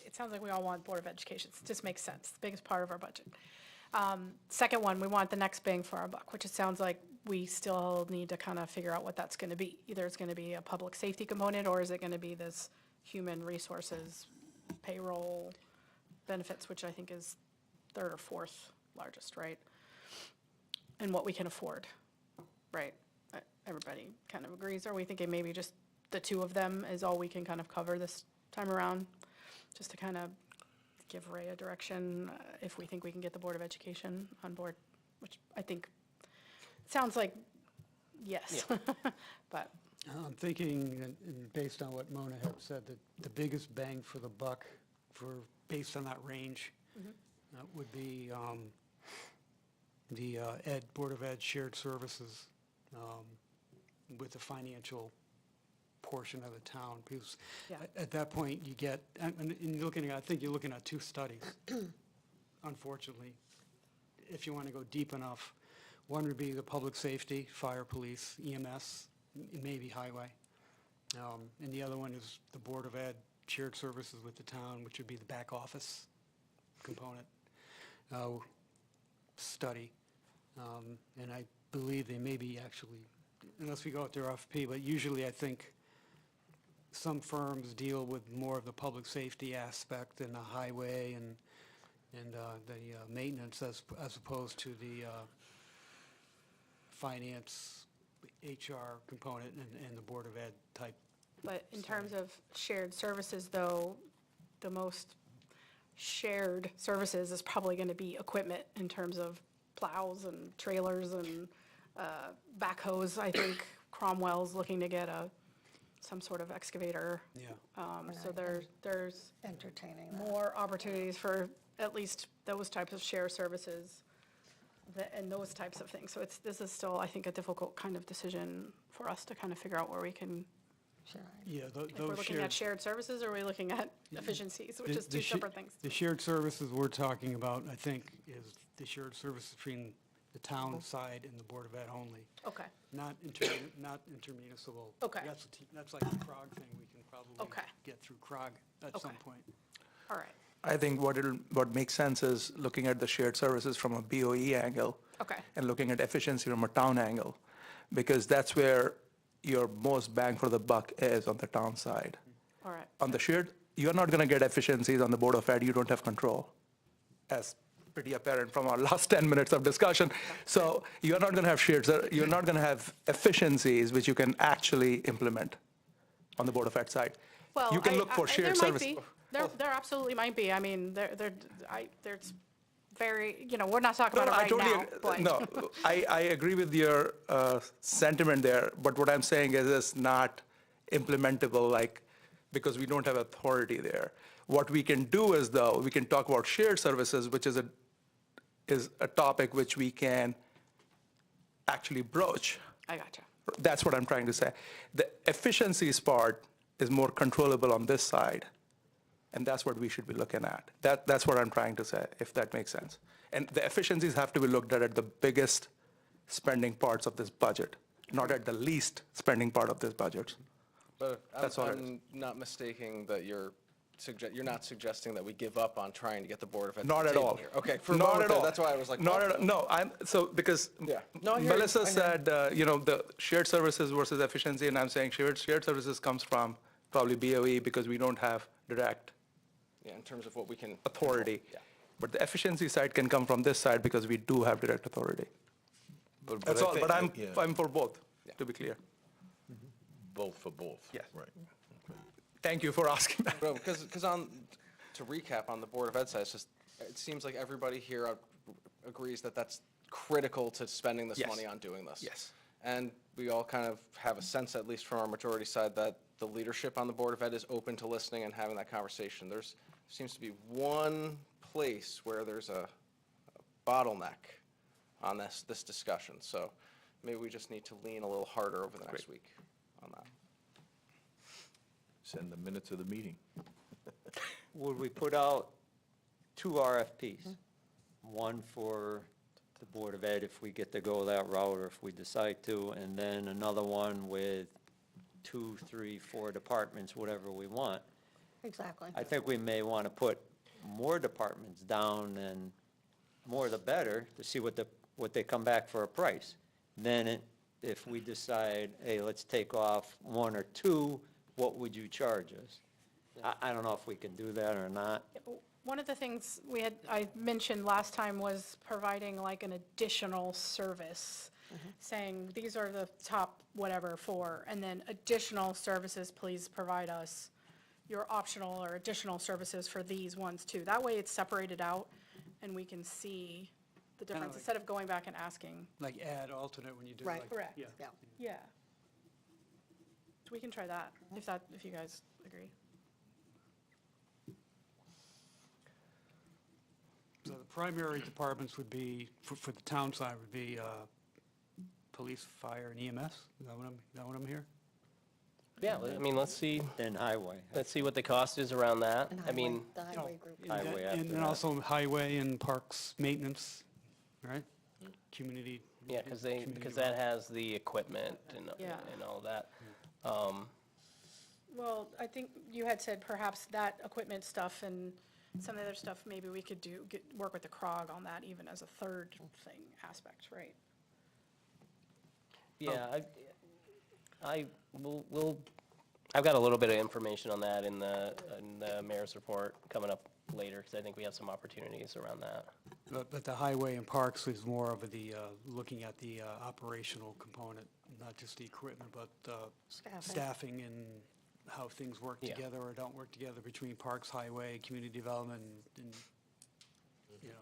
it sounds like we all want Board of Education. It just makes sense, the biggest part of our budget. Second one, we want the next bang for our buck, which it sounds like we still need to kind of figure out what that's going to be. Either it's going to be a public safety component, or is it going to be this human resources, payroll, benefits, which I think is third or fourth largest, right? And what we can afford, right? Everybody kind of agrees. Are we thinking maybe just the two of them is all we can kind of cover this time around? Just to kind of give Ray a direction, if we think we can get the Board of Education on board, which I think sounds like yes. But I'm thinking, and based on what Mona had said, that the biggest bang for the buck based on that range, would be the Board of Ed Shared Services with the financial portion of the town. Because Yeah. at that point, you get, and I think you're looking at two studies, unfortunately, if you want to go deep enough. One would be the public safety, fire, police, EMS, maybe highway. And the other one is the Board of Ed Shared Services with the town, which would be the back office component study. And I believe they may be actually, unless we go out to RFP, but usually I think some firms deal with more of the public safety aspect and the highway and the maintenance as opposed to the finance, HR component and the Board of Ed type. But in terms of shared services, though, the most shared services is probably going to be equipment in terms of plows and trailers and backhoes. I think Cromwell's looking to get some sort of excavator. Yeah. So there's Entertaining that. more opportunities for at least those types of shared services and those types of things. So this is still, I think, a difficult kind of decision for us to kind of figure out where we can, Sure. Yeah, if we're those looking at shared services, or are we looking at efficiencies, which is two separate things. The shared services we're talking about, I think, is the shared services between the town side and the Board of Ed only, Okay, not intermunicipal. Okay. That's like the CROG thing, we can probably Okay. get through CROG at some Okay. point. all right, I think what makes sense is looking at the shared services from a BOE angle okay, and looking at efficiency from a town angle, because that's where your most bang for the buck is on the town side. all right. On the shared, you're not going to get efficiencies on the Board of Ed, you don't have control, as pretty apparent from our last 10 minutes of discussion. So you're not going to have you're not going to have efficiencies which you can actually implement on the Board of Ed side. Well, You can look for shared there might services. be. There absolutely might be. I mean, there's very, we're not talking about it right now, but. No, I agree with your sentiment there, but what I'm saying is it's not implementable, like, because we don't have authority there. What we can do is, though, we can talk about shared services, which is a topic which we can actually broach. I gotcha. That's what I'm trying to say. The efficiencies part is more controllable on this side, and that's what we should be looking at. That's what I'm trying to say, if that makes sense. And the efficiencies have to be looked at the biggest spending parts of this budget, not at the least spending part of this budget. But That's all it is. I'm not mistaking that you're not suggesting that we give up on trying to get the Board of Ed. to Not the at table all. here. Okay, for a Not moment at there, all. that's why I was like, Not what? at all. No, because Yeah. No, I hear you. Melissa I hear you. said, the shared services versus efficiency, and I'm saying shared services comes from probably BOE because we don't have direct Yeah, in terms of what we can. authority. Yeah. But the efficiency side can come from this side because we do have direct authority. That's I all, think- but I'm, yeah, I'm for both, to be clear. Both for both. Yes. Right. Thank you for asking that. Well, because to recap on the Board of Ed side, it's just, it seems like everybody here agrees that that's critical to spending this Yes. money on doing this. Yes. And we all kind of have a sense, at least from our majority side, that the leadership on the Board of Ed is open to listening and having that conversation. There's, seems to be one place where there's a bottleneck on this discussion. So maybe we just need to lean a little harder over the next week on that. Send the minutes of the meeting. Would we put out 2 RFPs? One for the Board of Ed if we get to go that route or if we decide to, and then another one with 2, 3, 4 departments, whatever we want. Exactly. I think we may want to put more departments down, and more the better, to see what they come back for a price. Then if we decide, hey, let's take off 1 or 2, what would you charge us? I don't know if we can do that or not. One of the things I mentioned last time was providing like an additional service, saying, these are the top whatever 4, and then additional services, please provide us your optional or additional services for these ones too. That way it's separated out and we can see the difference, like- instead of going back and asking. Like add alternate when you do Right. like. Correct. Yeah. Yeah. Yeah. So we can try that, if you guys agree. So the primary departments would be, for the town side, would be police, fire, and EMS? Is that what I'm hearing? Yeah, I mean, let's see what the cost is around that. And I mean, the highway group. Highway after And that. also highway and parks maintenance, right? Community. yeah, because community that has the equipment Yeah. and all that. Well, I think you had said perhaps that equipment stuff and some of the other stuff, maybe we could work with the CROG on that even as a third thing, aspect, right? Yeah, I've got a little bit of information on that in the mayor's report coming up later, because I think we have some opportunities around that. But the highway and parks is more of the, looking at the operational component, not just the equipment, but staffing and how things work Yeah. together or don't work together between parks, highway, community development, and, you know.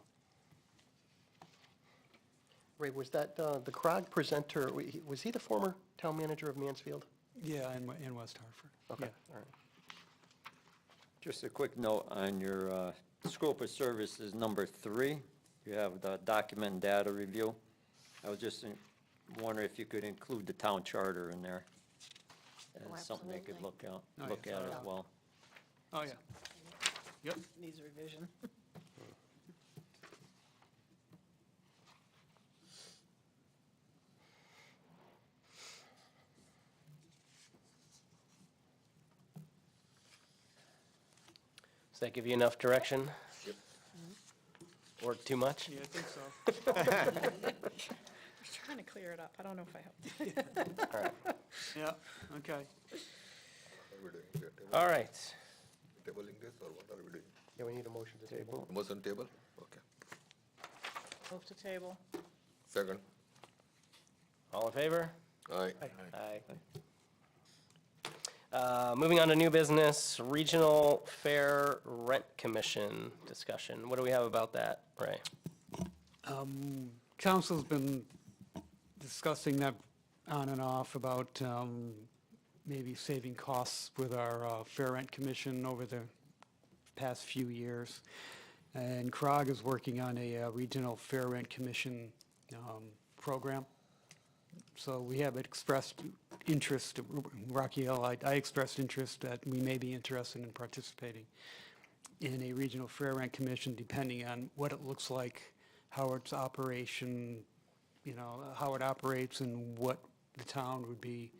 Ray, was that the CROG presenter, was he the former town manager of Mansfield? Yeah, in West Hartford. Okay, Yeah. all right. Just a quick note on your scope of services, number 3, you have the document and data review. I was just wondering if you could include the town charter in there. Oh, As something they could absolutely. look at as well. Oh, yeah. Yep. Needs revision. Does that give you enough direction? Or too much? Yeah, I think so. I was trying to clear it up. I don't know if I helped. All right. Yeah, okay. What are we doing? We are All right. tabling this, or what are we doing? Yeah, we need a motion to table. Motion table? Okay. Move to table. Second. All in favor? Aye. Aye. Moving on to new business, Regional Fair Rent Commission discussion. What do we have about that, Ray? Council's been discussing that on and off about maybe saving costs with our Fair Rent Commission over the past few years. And CROG is working on a regional Fair Rent Commission program. So we have expressed interest, Rocky Hill, I expressed interest that we may be interested in participating in a regional Fair Rent Commission, depending on what it looks like, how its operation, how it operates and what the town would be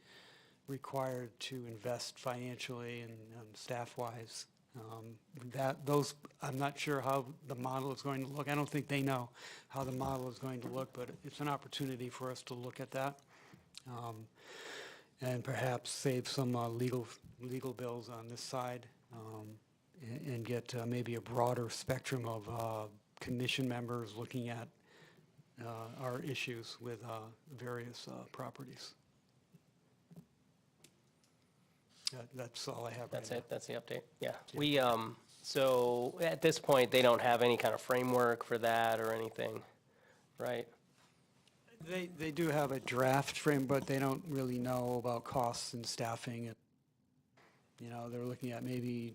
required to invest financially and staff-wise. I'm not sure how the model is going to look. I don't think they know how the model is going to look, but it's an opportunity for us to look at that. And perhaps save some legal bills on this side, and get maybe a broader spectrum of commission members looking at our issues with various properties. That's all I have right That's now. it, that's the update, yeah. We, so at this point, they don't have any kind of framework for that or anything, right? They do have a draft frame, but they don't really know about costs and staffing. And, they're looking at maybe,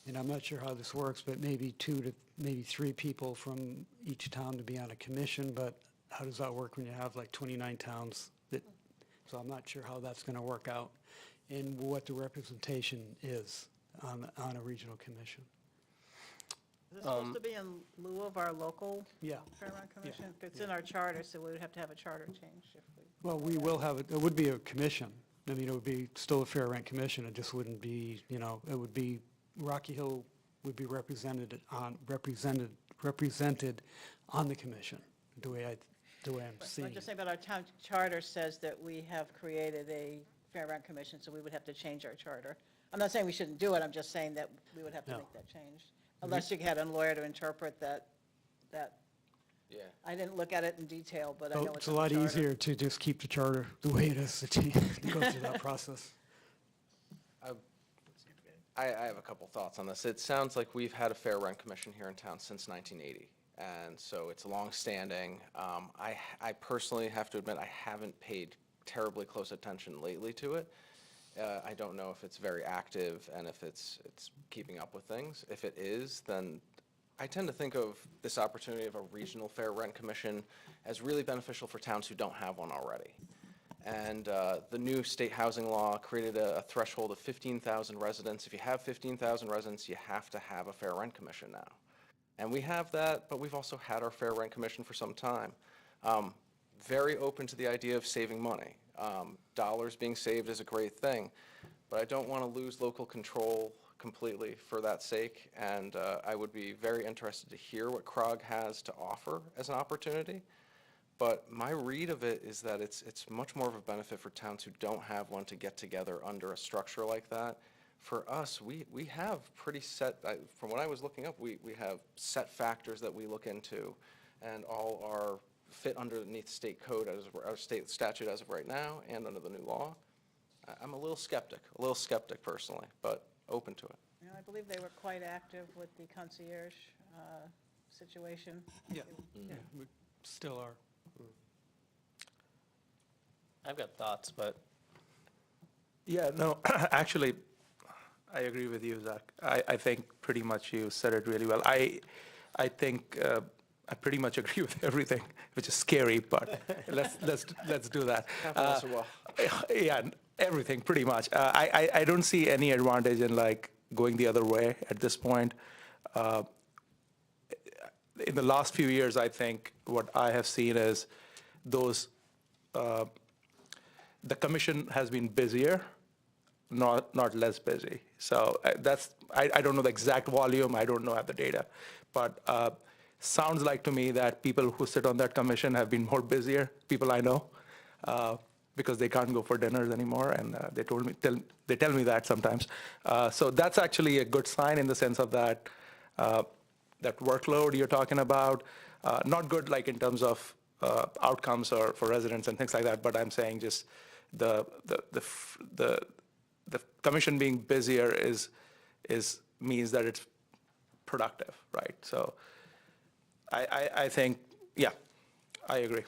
and I'm not sure how this works, but maybe 2 to maybe 3 people from each town to be on a commission, but how does that work when you have like 29 towns? So I'm not sure how that's going to work out and what the representation is on a regional commission. Is this supposed to be in lieu of our local Yeah. Fair Rent Commission? It's in our charter, so we would have to have a charter change if we. Well, we will have, it would be a commission. I mean, it would be still a Fair Rent Commission. It just wouldn't be, it would be, Rocky Hill would be represented on the commission, the way I'm seeing I'm just it. saying, but our town charter says that we have created a Fair Rent Commission, so we would have to change our charter. I'm not saying we shouldn't do it, I'm just saying that we would have to No. make that change. Unless you had a lawyer to interpret that, Yeah. I didn't look at it in detail, but I know It's it's a in the lot charter. easier to just keep the charter the way it is, to go through that process. I have a couple thoughts on this. It sounds like we've had a Fair Rent Commission here in town since 1980, and so it's longstanding. I personally have to admit, I haven't paid terribly close attention lately to it. I don't know if it's very active and if it's keeping up with things. If it is, then I tend to think of this opportunity of a regional Fair Rent Commission as really beneficial for towns who don't have one already. And the new state housing law created a threshold of 15,000 residents. If you have 15,000 residents, you have to have a Fair Rent Commission now. And we have that, but we've also had our Fair Rent Commission for some time. Very open to the idea of saving money. Dollars being saved is a great thing, but I don't want to lose local control completely for that sake, and I would be very interested to hear what CROG has to offer as an opportunity. But my read of it is that it's much more of a benefit for towns who don't have one to get together under a structure like that. For us, we have pretty set, from what I was looking up, we have set factors that we look into, and all are fit underneath state code, or state statute as of right now, and under the new law. I'm a little skeptic personally, but open to it. You know, I believe they were quite active with the concierge situation. Yeah, we still are. I've got thoughts, but Yeah, no, actually, I agree with you, Zach. I think pretty much you said it really well. I think I pretty much agree with everything, which is scary, but let's do that. Once in a while. Yeah, everything, pretty much. I don't see any advantage in like going the other way at this point. In the last few years, I think what I have seen is those, the commission has been busier, not less busy. So I don't know the exact volume, I don't know have the data, but sounds like to me that people who sit on that commission have been more busier, people I know, because they can't go for dinners anymore, and they tell me that sometimes. So that's actually a good sign in the sense of that that workload you're talking about, not good like in terms of outcomes or for residents and things like that, but I'm saying just the commission being busier means that it's productive, right? So I think, yeah, I agree.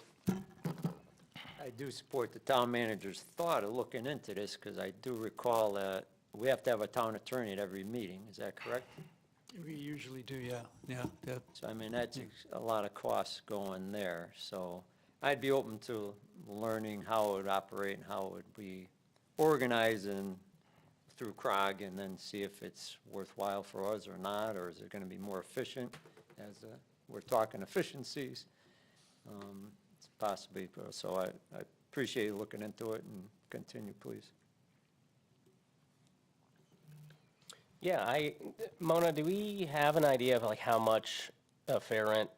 I do support the town manager's thought of looking into this, because I do recall that we have to have a town attorney at every meeting, is that correct? We usually do, yeah, yeah. So, I mean, that's a lot of costs going there, so I'd be open to learning how it would operate and how it would be organized and through CROG, and then see if it's worthwhile for us or not, or is it gonna be more efficient, as we're talking efficiencies. It's possibly, so I appreciate you looking into it, and continue, please. Yeah, Mona, do we have an idea of like how much a fair rent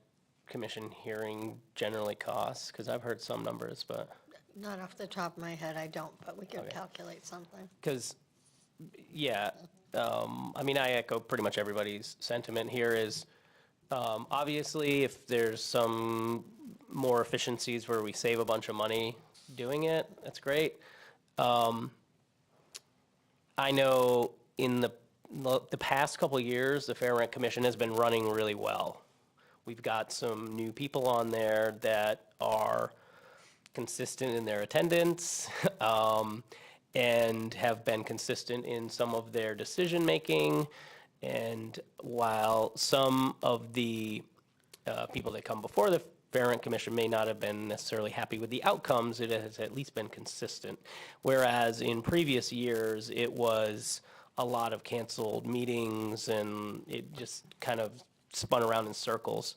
commission hearing generally costs? Because I've heard some numbers, but, Not off the top of my head, I don't, but we can Okay. calculate something. because, yeah, I mean, I echo pretty much everybody's sentiment here is, obviously, if there's some more efficiencies where we save a bunch of money doing it, that's great. I know in the past couple of years, the Fair Rent Commission has been running really well. We've got some new people on there that are consistent in their attendance, and have been consistent in some of their decision-making. And while some of the people that come before the Fair Rent Commission may not have been necessarily happy with the outcomes, it has at least been consistent. Whereas in previous years, it was a lot of canceled meetings, and it just kind of spun around in circles.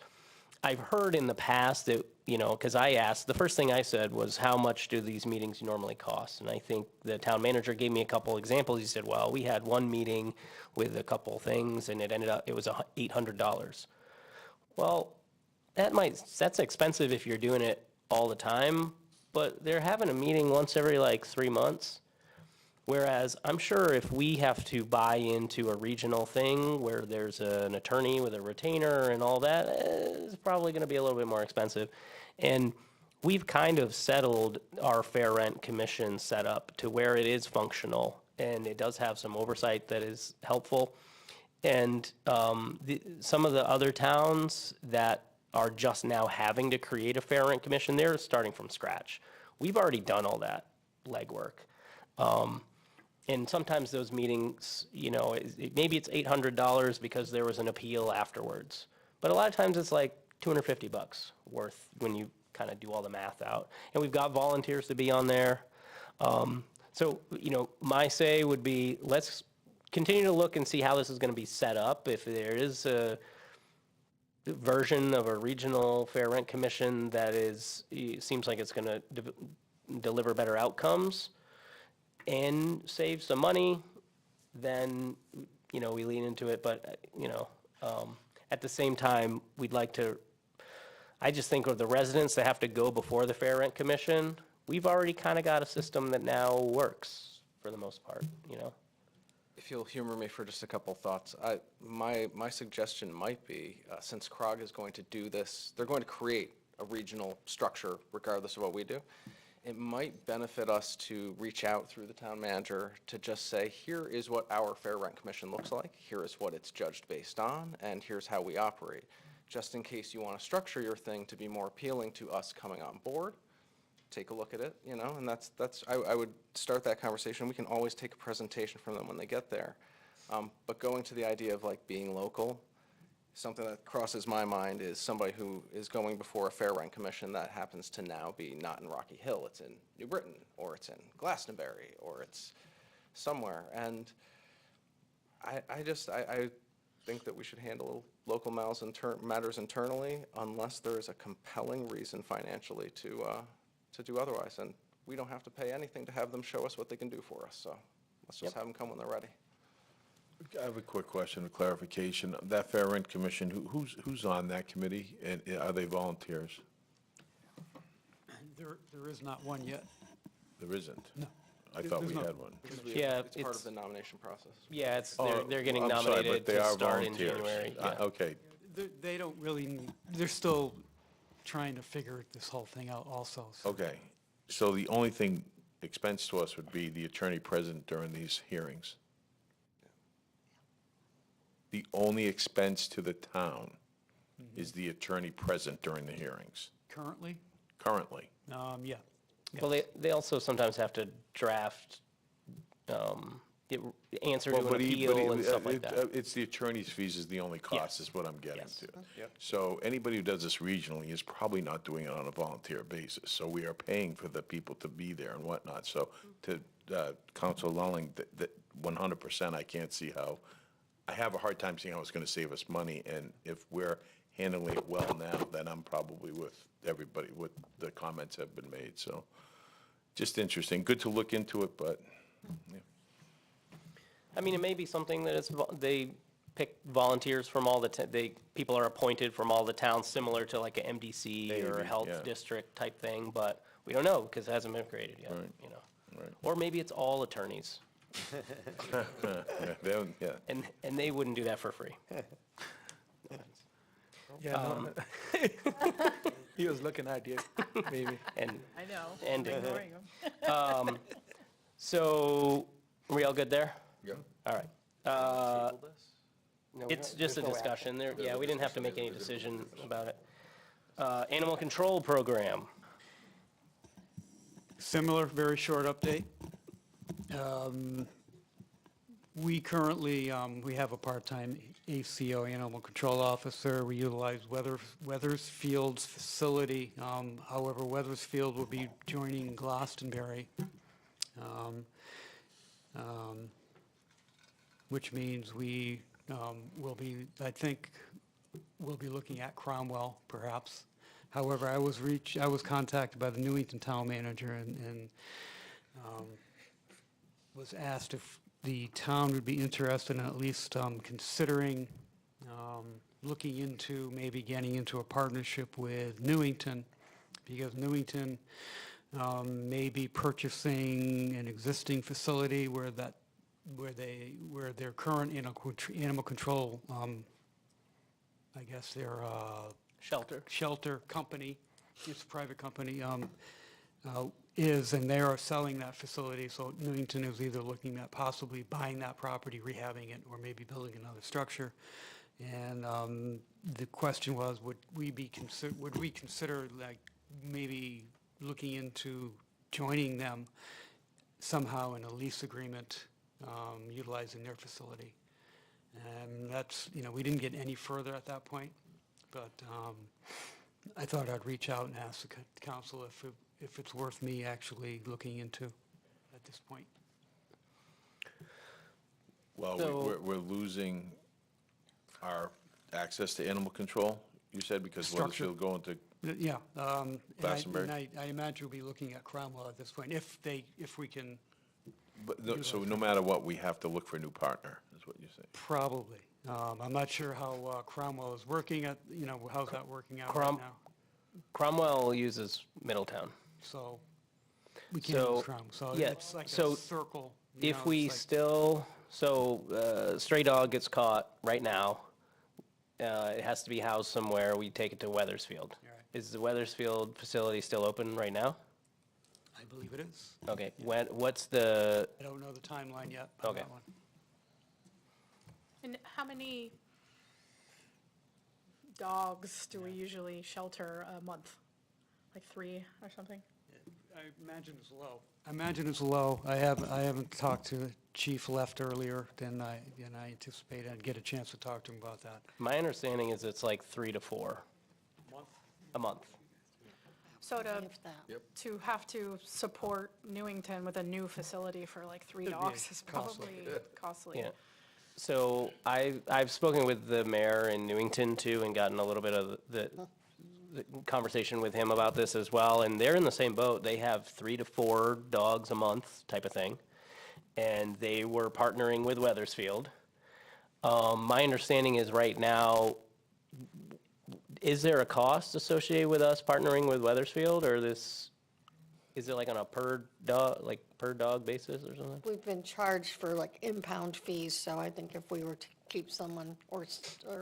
I've heard in the past that, because I asked, the first thing I said was, how much do these meetings normally cost? And I think the town manager gave me a couple examples. He said, well, we had one meeting with a couple things, and it was $800. Well, that's expensive if you're doing it all the time, but they're having a meeting once every like 3 months. Whereas I'm sure if we have to buy into a regional thing where there's an attorney with a retainer and all that, it's probably going to be a little bit more expensive. And we've kind of settled our Fair Rent Commission setup to where it is functional, and it does have some oversight that is helpful. And some of the other towns that are just now having to create a Fair Rent Commission, they're starting from scratch. We've already done all that legwork. And sometimes those meetings, maybe it's $800 because there was an appeal afterwards. But a lot of times it's like $250 worth when you kind of do all the math out. And we've got volunteers to be on there. So, my say would be, let's continue to look and see how this is going to be set up. If there is a version of a regional Fair Rent Commission that seems like it's going to deliver better outcomes and save some money, then, we lean into it. But, at the same time, I just think of the residents that have to go before the Fair Rent Commission. We've already kind of got a system that now works for the most part, If you'll humor me for just a couple thoughts, my suggestion might be, since CROG is going to do this, they're going to create a regional structure regardless of what we do. It might benefit us to reach out through the town manager to just say, here is what our Fair Rent Commission looks like, here is what it's judged based on, and here's how we operate. Just in case you want to structure your thing to be more appealing to us coming on board, take a look at it, and I would start that conversation. We can always take a presentation from them when they get there. But going to the idea of like being local, something that crosses my mind is somebody who is going before a Fair Rent Commission that happens to now be not in Rocky Hill, it's in New Britain, or it's in Glastonbury, or it's somewhere. And I think that we should handle local matters internally unless there is a compelling reason financially to do otherwise. And we don't have to pay anything to have them show us what they can do for us. So let's just have them come when they're ready. I have a quick question, a clarification. That Fair Rent Commission, who's on that committee, and are they volunteers? There is not one yet. There isn't? No. I thought we There's not. had one. Yeah, It's part of the nomination process. Yeah, Oh, they're getting I'm sorry, but nominated they to are start in volunteers. January. Yeah. Okay, They don't really, they're still trying to figure this whole thing out also. So okay. So the only thing expense to us would be the attorney present during these hearings? The only expense to the town is the attorney present during the hearings, Currently, currently? yeah. Well, they also sometimes have to draft, answer to an appeal and stuff like that. It's the attorney's fees is the only cost, is what I'm getting Yes. to. So anybody who does this regionally is probably not doing it on a volunteer basis. So we are paying for the people to be there and whatnot. So to Council Lulling, that 100%, I can't see how, I have a hard time seeing how it's going to save us money. And if we're handling it well now, then I'm probably with everybody, what the comments have been made. So just interesting. Good to look into it, but, yeah. I mean, it may be something that they pick volunteers from all the, people are appointed from all the towns, similar to like a MDC or a Maybe, health yeah. district type thing, but we don't know, because it hasn't been created yet, Right. you know? Right. Or maybe it's all attorneys, Yeah. and they wouldn't do that for free. Yeah, no, he was looking at you, maybe. And, I know. And- Ignoring them. so, are we all good there? Yeah. All right. No, It's just a there's no action. discussion there, yeah, we didn't have to make any decision about it. Animal control program, Similar, very short update. We currently, we have a part-time ACO, Animal Control Officer. We utilize Weathersfield's facility. However, Weathersfield will be joining Glastonbury, which means we will be, I think, we'll be looking at Cromwell, perhaps. However, I was contacted by the Newington Town Manager and was asked if the town would be interested in at least considering looking into maybe getting into a partnership with Newington, because Newington may be purchasing an existing facility where their current animal control, I guess their shelter company, it's a private company, and they are selling that facility. So Newington is either looking at possibly buying that property, rehabbing it, or maybe building another structure. And the question was, would we consider like maybe looking into joining them somehow in a lease agreement, utilizing their facility? And that's, we didn't get any further at that point, but I thought I'd reach out and ask the council if it's worth me actually looking into at this point. Well, So- we're losing our access to animal control, you said, because Structure. Weathersfield going to, Yeah. And Glastonbury? I imagine we'll be looking at Cromwell at this point, if we can, so no matter what, we have to look for a new partner, is what you're saying. probably. I'm not sure how Cromwell is working how's that working out right Crom- now? Cromwell uses Middletown. So we can't So, use Cromwell. So yeah, it's like so a circle. If we still, stray dog gets caught right now, it has to be housed somewhere, we take it to Weathersfield. Right. Is the Weathersfield facility still open right now? I believe it is. Okay, what's the, I don't know the timeline yet on Okay. that one. And how many dogs do we usually shelter a month? Like 3 or something? I imagine it's low. I imagine it's low. I haven't talked to Chief Left earlier than I anticipated. I'd get a chance to talk to him about that. my understanding is it's like 3 to 4 a month. So If that. to have to support Newington with a new facility for like 3 Could be dogs is costly. probably costly. Yeah. So I've spoken with the mayor in Newington too, and gotten a little bit of the conversation with him about this as well, and they're in the same boat. They have 3 to 4 dogs a month type of thing, and they were partnering with Weathersfield. My understanding is right now, is there a cost associated with us partnering with Weathersfield, or is it like on a per dog basis or something? We've been charged for like impound fees, so I think if we were to keep someone or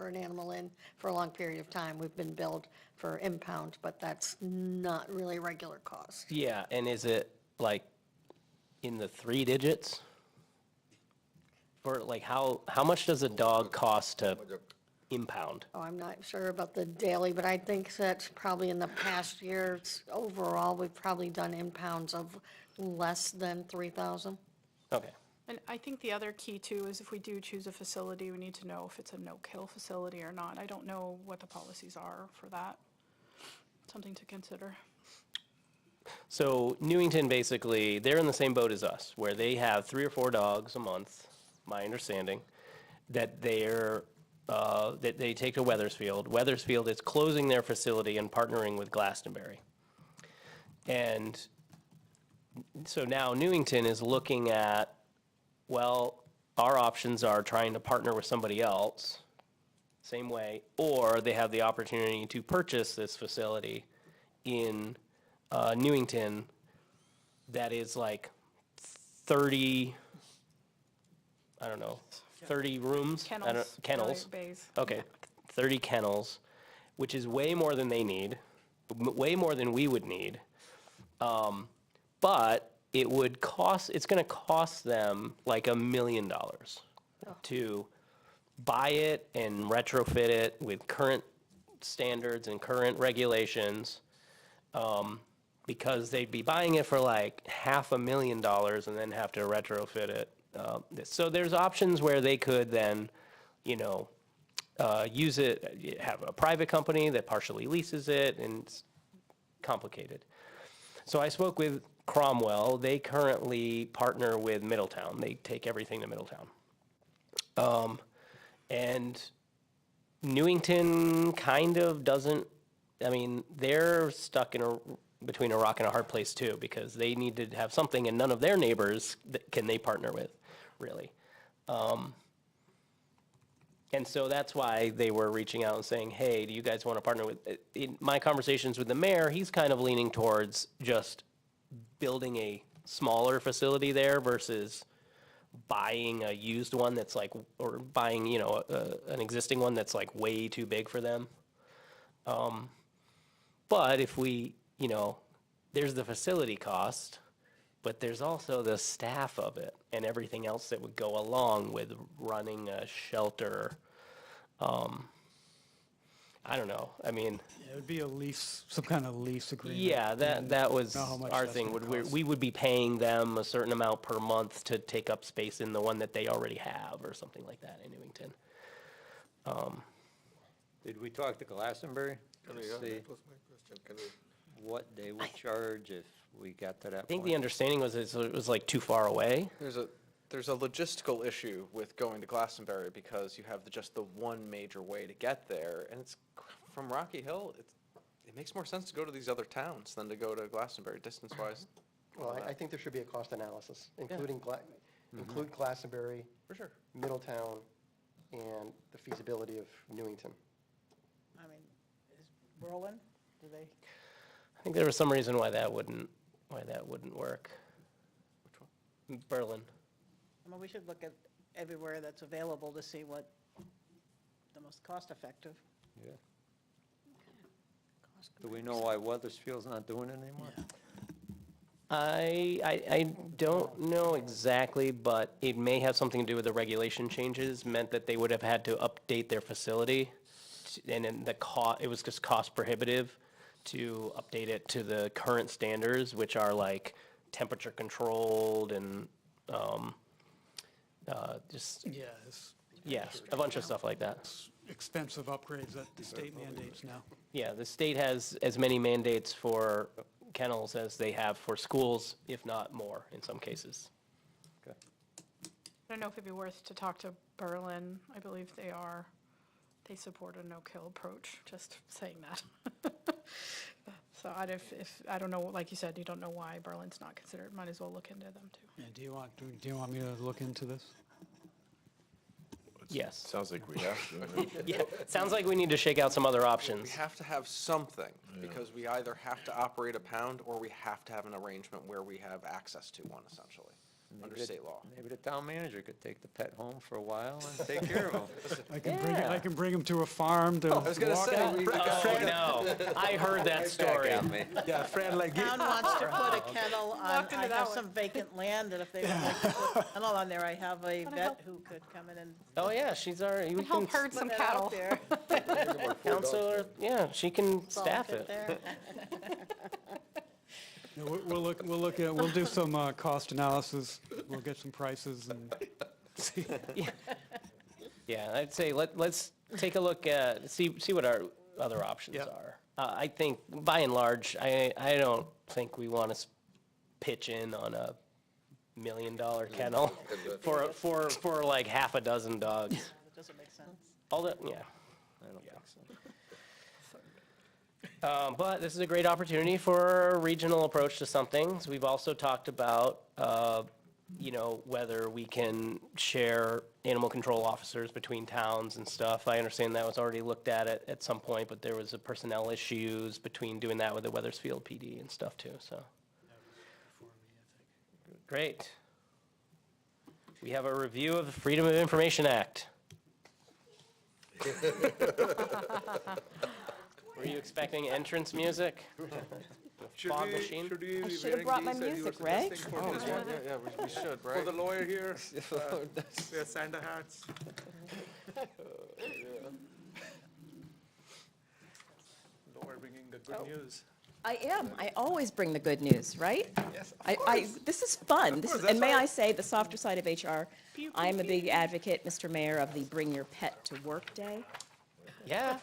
an animal in for a long period of time, we've been billed for impound, but that's not really regular cost. Yeah, and is it like in the 3 digits? For like how much does a dog cost to impound. Oh, I'm not sure about the daily, but I think that probably in the past years, overall, we've probably done impounds of less than 3,000. Okay. And I think the other key too is if we do choose a facility, we need to know if it's a no-kill facility or not. I don't know what the policies are for that. Something to consider. So Newington, basically, they're in the same boat as us, where they have 3 or 4 dogs a month, my understanding, that that they take to Weathersfield. Weathersfield is closing their facility and partnering with Glastonbury. And so now Newington is looking at, well, our options are trying to partner with somebody else, same way, or they have the opportunity to purchase this facility in Newington that is like 30, I don't know, 30 rooms? I don't- Kennels. Kennels. Bays. Okay, 30 kennels, which is way more than they need, way more than we would need. But it's gonna cost them like $1 million to buy it and retrofit it with current standards and current regulations, because they'd be buying it for like $500,000 and then have to retrofit it. So there's options where they could then, use it, have a private company that partially leases it, and it's complicated. So I spoke with Cromwell. They currently partner with Middletown. They take everything to Middletown. And Newington kind of doesn't, I mean, they're stuck between a rock and a hard place too, because they need to have something and none of their neighbors can they partner with, really. And so that's why they were reaching out and saying, hey, do you guys want to partner with, in my conversations with the mayor, he's kind of leaning towards just building a smaller facility there versus buying a used one that's like, or buying, an existing one that's like way too big for them. But if we, there's the facility cost, but there's also the staff of it and everything else that would go along with running a shelter. I don't know. I mean, It would be a lease, some kind of lease agreement. yeah, that was know how much our that's thing. gonna cost. We would be paying them a certain amount per month to take up space in the one that they already have or something like that in Newington. Did we talk to Glastonbury? Yeah, See that was my question. Can we? what they would charge if we got to that I think the point? understanding was it was like too far away. There's a logistical issue with going to Glastonbury because you have just the one major way to get there, and it's from Rocky Hill. It makes more sense to go to these other towns than to go to Glastonbury, distance-wise. Well, I think there should be a cost analysis, include Glastonbury, For sure. Middletown, and the feasibility of Newington. I mean, is Berlin, do they, I think there was some reason why that wouldn't work. Which one? Berlin. I mean, we should look at everywhere that's available to see what the most cost-effective. Yeah. Do we know why Weathersfield's not doing it anymore? I don't know exactly, but it may have something to do with the regulation changes, meant that they would have had to update their facility, and then it was just cost prohibitive to update it to the current standards, which are like temperature controlled and, just, yeah, a bunch of stuff like that. Expensive upgrades that the state mandates now. Yeah, the state has as many mandates for kennels as they have for schools, if not more in some cases. Okay. I don't know if it'd be worth to talk to Berlin. I believe they support a no-kill approach, just saying that. So I don't know, like you said, you don't know why Berlin's not considered, might as well look into them too. Yeah, do you want me to look into this? Yes. Sounds like we have to. Yeah, sounds like we need to shake out some other We options. have to have something, because we either have to operate a pound or we have to have an arrangement where we have access to one, essentially. under Maybe the- state law. Maybe the town manager could take the pet home for a while and take care of him. I can bring him to a farm to walk. I was gonna say, Oh, no, I heard that story. Yeah, Fran, like, Town wants to put a kennel on, Walked into I that have one. some vacant land, and if they would like to put a kennel on there, I have a vet who could come in and Oh, yeah, she's already, we can, Help herd some put it out cattle. there. counselor, yeah, she can staff Fit it. there. Yeah, we'll do some cost analysis, we'll get some prices and see. Yeah, I'd say let's take a look at, see what our other options Yeah. are. I think, by and large, I don't think we want to pitch in on a $1 million kennel for like half a dozen dogs. That doesn't make sense. All that, yeah. I don't think so. But this is a great opportunity for a regional approach to some things. We've also talked about, whether we can share animal control officers between towns and stuff. I understand that was already looked at some point, but there was a personnel issues between doing that with the Weathersfield PD and stuff too, so. Great. We have a review of the Freedom of Information Act. Were you expecting entrance music? Fog machine? should we I be should have wearing brought my these that you music, were Ray. suggesting for Oh, this yeah, one? yeah, we should, For right? the lawyer here, wear Santa hats. Lawyer bringing the good news. I am. I always bring the good news, right? Yes, This is fun. This course, is, that's and may why- I say, the softer side of HR, I am a big advocate, Mr. Mayor, of the Bring Your Pet to Work Day. Yeah,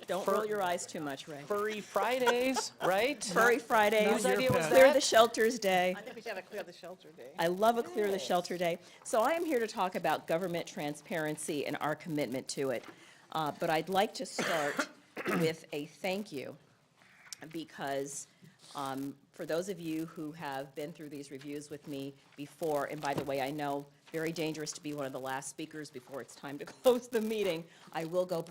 Don't roll your eyes too much, Ray. Furry Fridays, right? Furry Fridays, Whose idea was Clear that? the Shelters Day. I think we gotta clear the shelter day. I love a Clear the Shelter Day. So I am here to talk about government transparency and our commitment to it. But I'd like to start with a thank you, because for those of you who have been through these reviews with me before, and by the way, I know, very dangerous to be one of the last speakers before it's time to close the meeting. I will go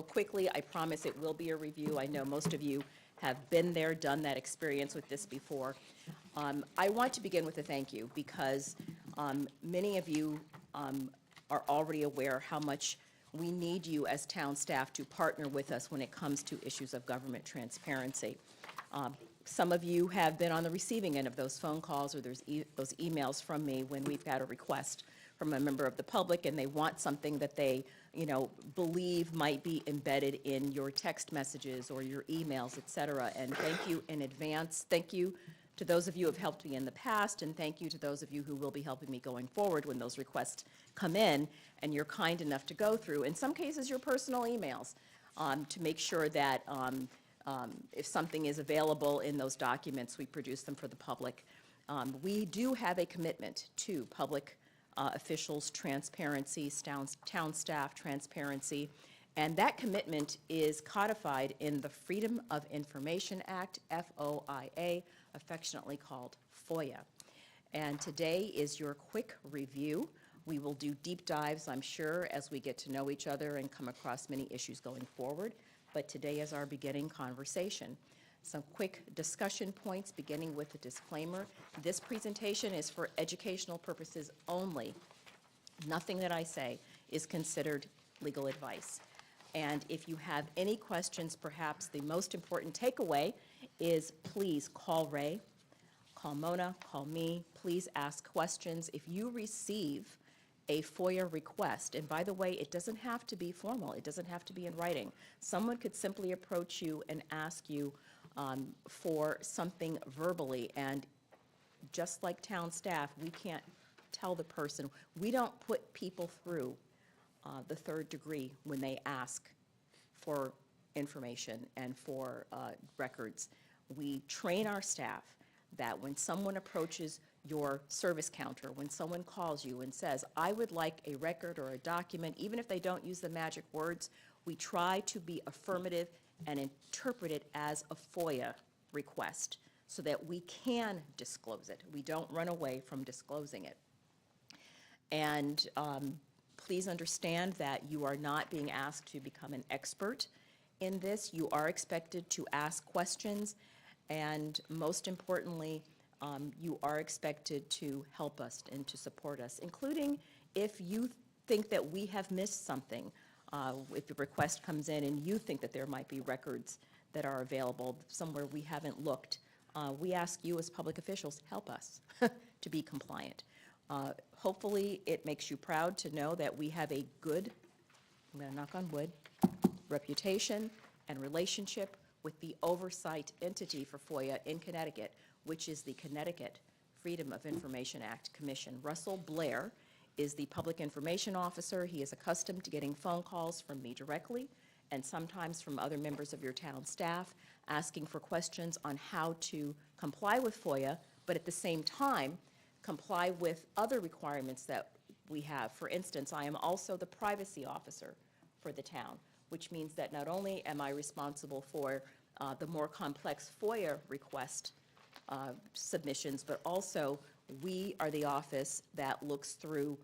quickly. I promise it will be a review. I know most of you have been there, done that experience with this before. I want to begin with a thank you, because many of you are already aware how much we need you as town staff to partner with us when it comes to issues of government transparency. Some of you have been on the receiving end of those phone calls or those emails from me when we've got a request from a member of the public and they want something that they, believe might be embedded in your text messages or your emails, et cetera. And thank you in advance. Thank you to those of you who have helped me in the past, and thank you to those of you who will be helping me going forward when those requests come in and you're kind enough to go through, in some cases, your personal emails, to make sure that if something is available in those documents, we produce them for the public. We do have a commitment to public officials' transparency, town staff transparency, and that commitment is codified in the Freedom of Information Act, FOIA, affectionately called FOIA. And today is your quick review. We will do deep dives, I'm sure, as we get to know each other and come across many issues going forward. But today is our beginning conversation. Some quick discussion points, beginning with the disclaimer. This presentation is for educational purposes only. Nothing that I say is considered legal advice. And if you have any questions, perhaps the most important takeaway is please call Ray, call Mona, call me. Please ask questions. If you receive a FOIA request, and by the way, it doesn't have to be formal, it doesn't have to be in writing. Someone could simply approach you and ask you for something verbally, and just like town staff, we can't tell the person, we don't put people through the third degree when they ask for information and for records. We train our staff that when someone approaches your service counter, when someone calls you and says, I would like a record or a document, even if they don't use the magic words, we try to be affirmative and interpret it as a FOIA request so that we can disclose it. We don't run away from disclosing it. And please understand that you are not being asked to become an expert in this. You are expected to ask questions, and most importantly, you are expected to help us and to support us, including if you think that we have missed something. If the request comes in and you think that there might be records that are available somewhere we haven't looked, we ask you as public officials, help us to be compliant. Hopefully, it makes you proud to know that we have a good, I'm going to knock on wood, reputation and relationship with the oversight entity for FOIA in Connecticut, which is the Connecticut Freedom of Information Act Commission. Russell Blair is the public information officer. He is accustomed to getting phone calls from me directly and sometimes from other members of your town staff asking for questions on how to comply with FOIA, but at the same time, comply with other requirements that we have. For instance, I am also the privacy officer for the town, which means that not only am I responsible for the more complex FOIA request submissions, but also we are the office that looks through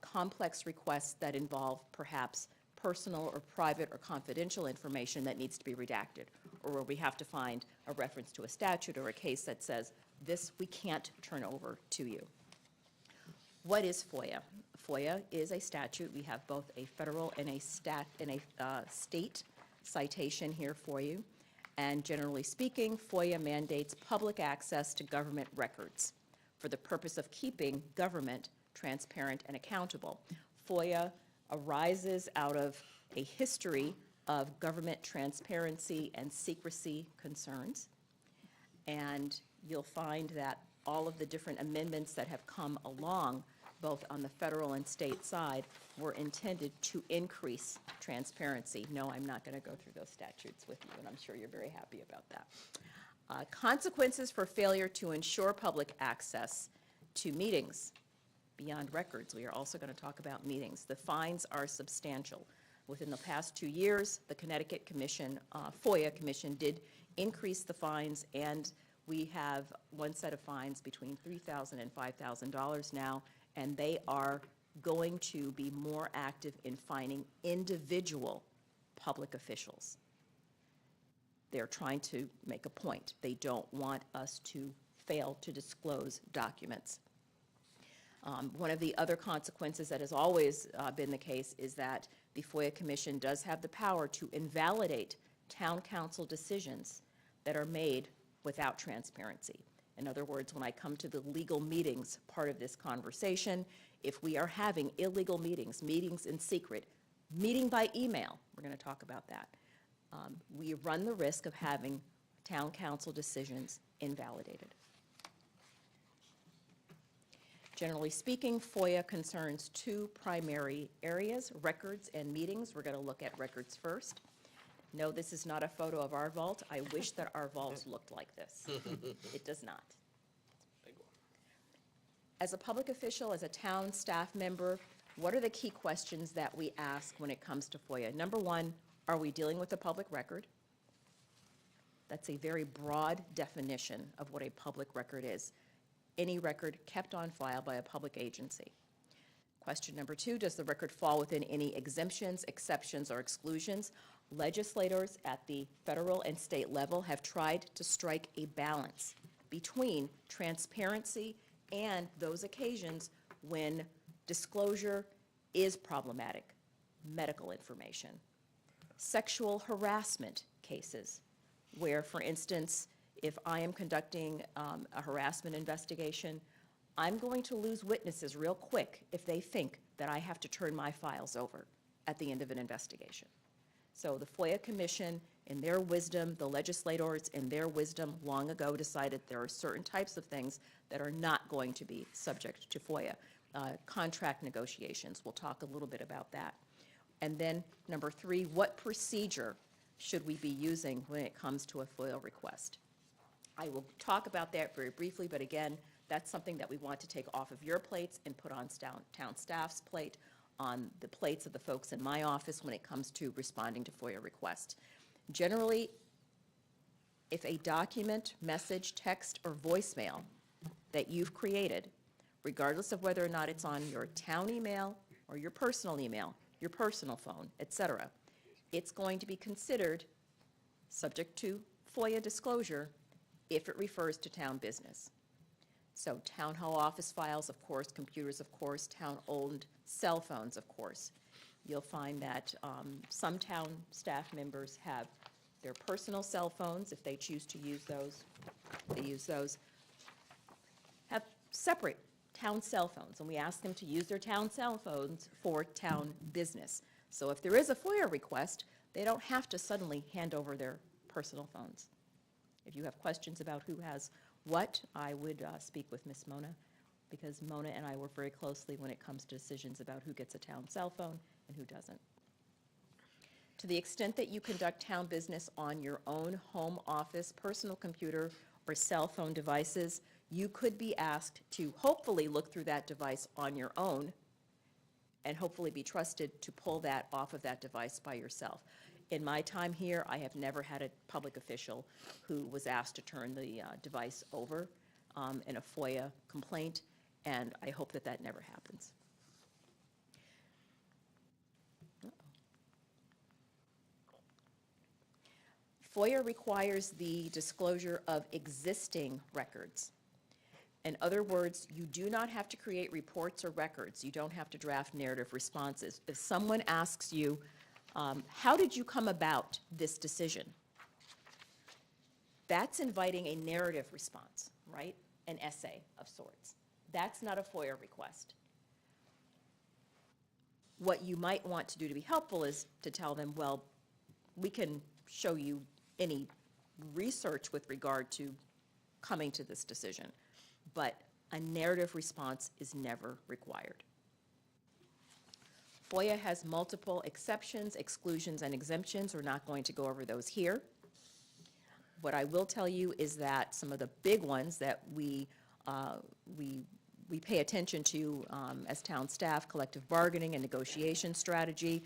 complex requests that involve perhaps personal or private or confidential information that needs to be redacted, or where we have to find a reference to a statute or a case that says, this we can't turn over to you. What is FOIA? FOIA is a statute. We have both a federal and a state citation here for you. And generally speaking, FOIA mandates public access to government records for the purpose of keeping government transparent and accountable. FOIA arises out of a history of government transparency and secrecy concerns. And you'll find that all of the different amendments that have come along, both on the federal and state side, were intended to increase transparency. No, I'm not going to go through those statutes with you, and I'm sure you're very happy about that. Consequences for failure to ensure public access to meetings beyond records. We are also going to talk about meetings. The fines are substantial. Within the past 2 years, the Connecticut Commission, FOIA Commission, did increase the fines, and we have one set of fines between $3,000 and $5,000 now, and they are going to be more active in fining individual public officials. They're trying to make a point. They don't want us to fail to disclose documents. One of the other consequences that has always been the case is that the FOIA Commission does have the power to invalidate town council decisions that are made without transparency. In other words, when I come to the legal meetings part of this conversation, if we are having illegal meetings, meetings in secret, meeting by email, we're going to talk about that, we run the risk of having town council decisions invalidated. Generally speaking, FOIA concerns two primary areas, records and meetings. We're going to look at records first. No, this is not a photo of our vault. I wish that our vaults looked like this. It does not. As a public official, as a town staff member, what are the key questions that we ask when it comes to FOIA? Number one, are we dealing with a public record? That's a very broad definition of what a public record is. Any record kept on file by a public agency. Question number two, does the record fall within any exemptions, exceptions, or exclusions? Legislators at the federal and state level have tried to strike a balance between transparency and those occasions when disclosure is problematic, medical information. Sexual harassment cases, where, for instance, if I am conducting a harassment investigation, I'm going to lose witnesses real quick if they think that I have to turn my files over at the end of an investigation. So the FOIA Commission, in their wisdom, the legislators in their wisdom long ago decided there are certain types of things that are not going to be subject to FOIA. Contract negotiations, we'll talk a little bit about that. And then number three, what procedure should we be using when it comes to a FOIA request? I will talk about that very briefly, but again, that's something that we want to take off of your plates and put on town staff's plate, on the plates of the folks in my office when it comes to responding to FOIA requests. Generally, if a document, message, text, or voicemail that you've created, regardless of whether or not it's on your town email or your personal phone, et cetera, it's going to be considered subject to FOIA disclosure if it refers to town business. So town hall office files, of course, computers, of course, town-owned cell phones, of course. You'll find that some town staff members have their personal cell phones, if they choose to use those, they use those. Have separate town cell phones, and we ask them to use their town cell phones for town business. So if there is a FOIA request, they don't have to suddenly hand over their personal phones. If you have questions about who has what, I would speak with Ms. Mona, because Mona and I work very closely when it comes to decisions about who gets a town cell phone and who doesn't. To the extent that you conduct town business on your own home office, personal computer, or cell phone devices, you could be asked to hopefully look through that device on your own and hopefully be trusted to pull that off of that device by yourself. In my time here, I have never had a public official who was asked to turn the device over in a FOIA complaint, and I hope that that never happens. FOIA requires the disclosure of existing records. In other words, you do not have to create reports or records. You don't have to draft narrative responses. If someone asks you, how did you come about this decision? That's inviting a narrative response, right? An essay of sorts. That's not a FOIA request. What you might want to do to be helpful is to tell them, well, we can show you any research with regard to coming to this decision, but a narrative response is never required. FOIA has multiple exceptions, exclusions, and exemptions. We're not going to go over those here. What I will tell you is that some of the big ones that we pay attention to as town staff, collective bargaining and negotiation strategy.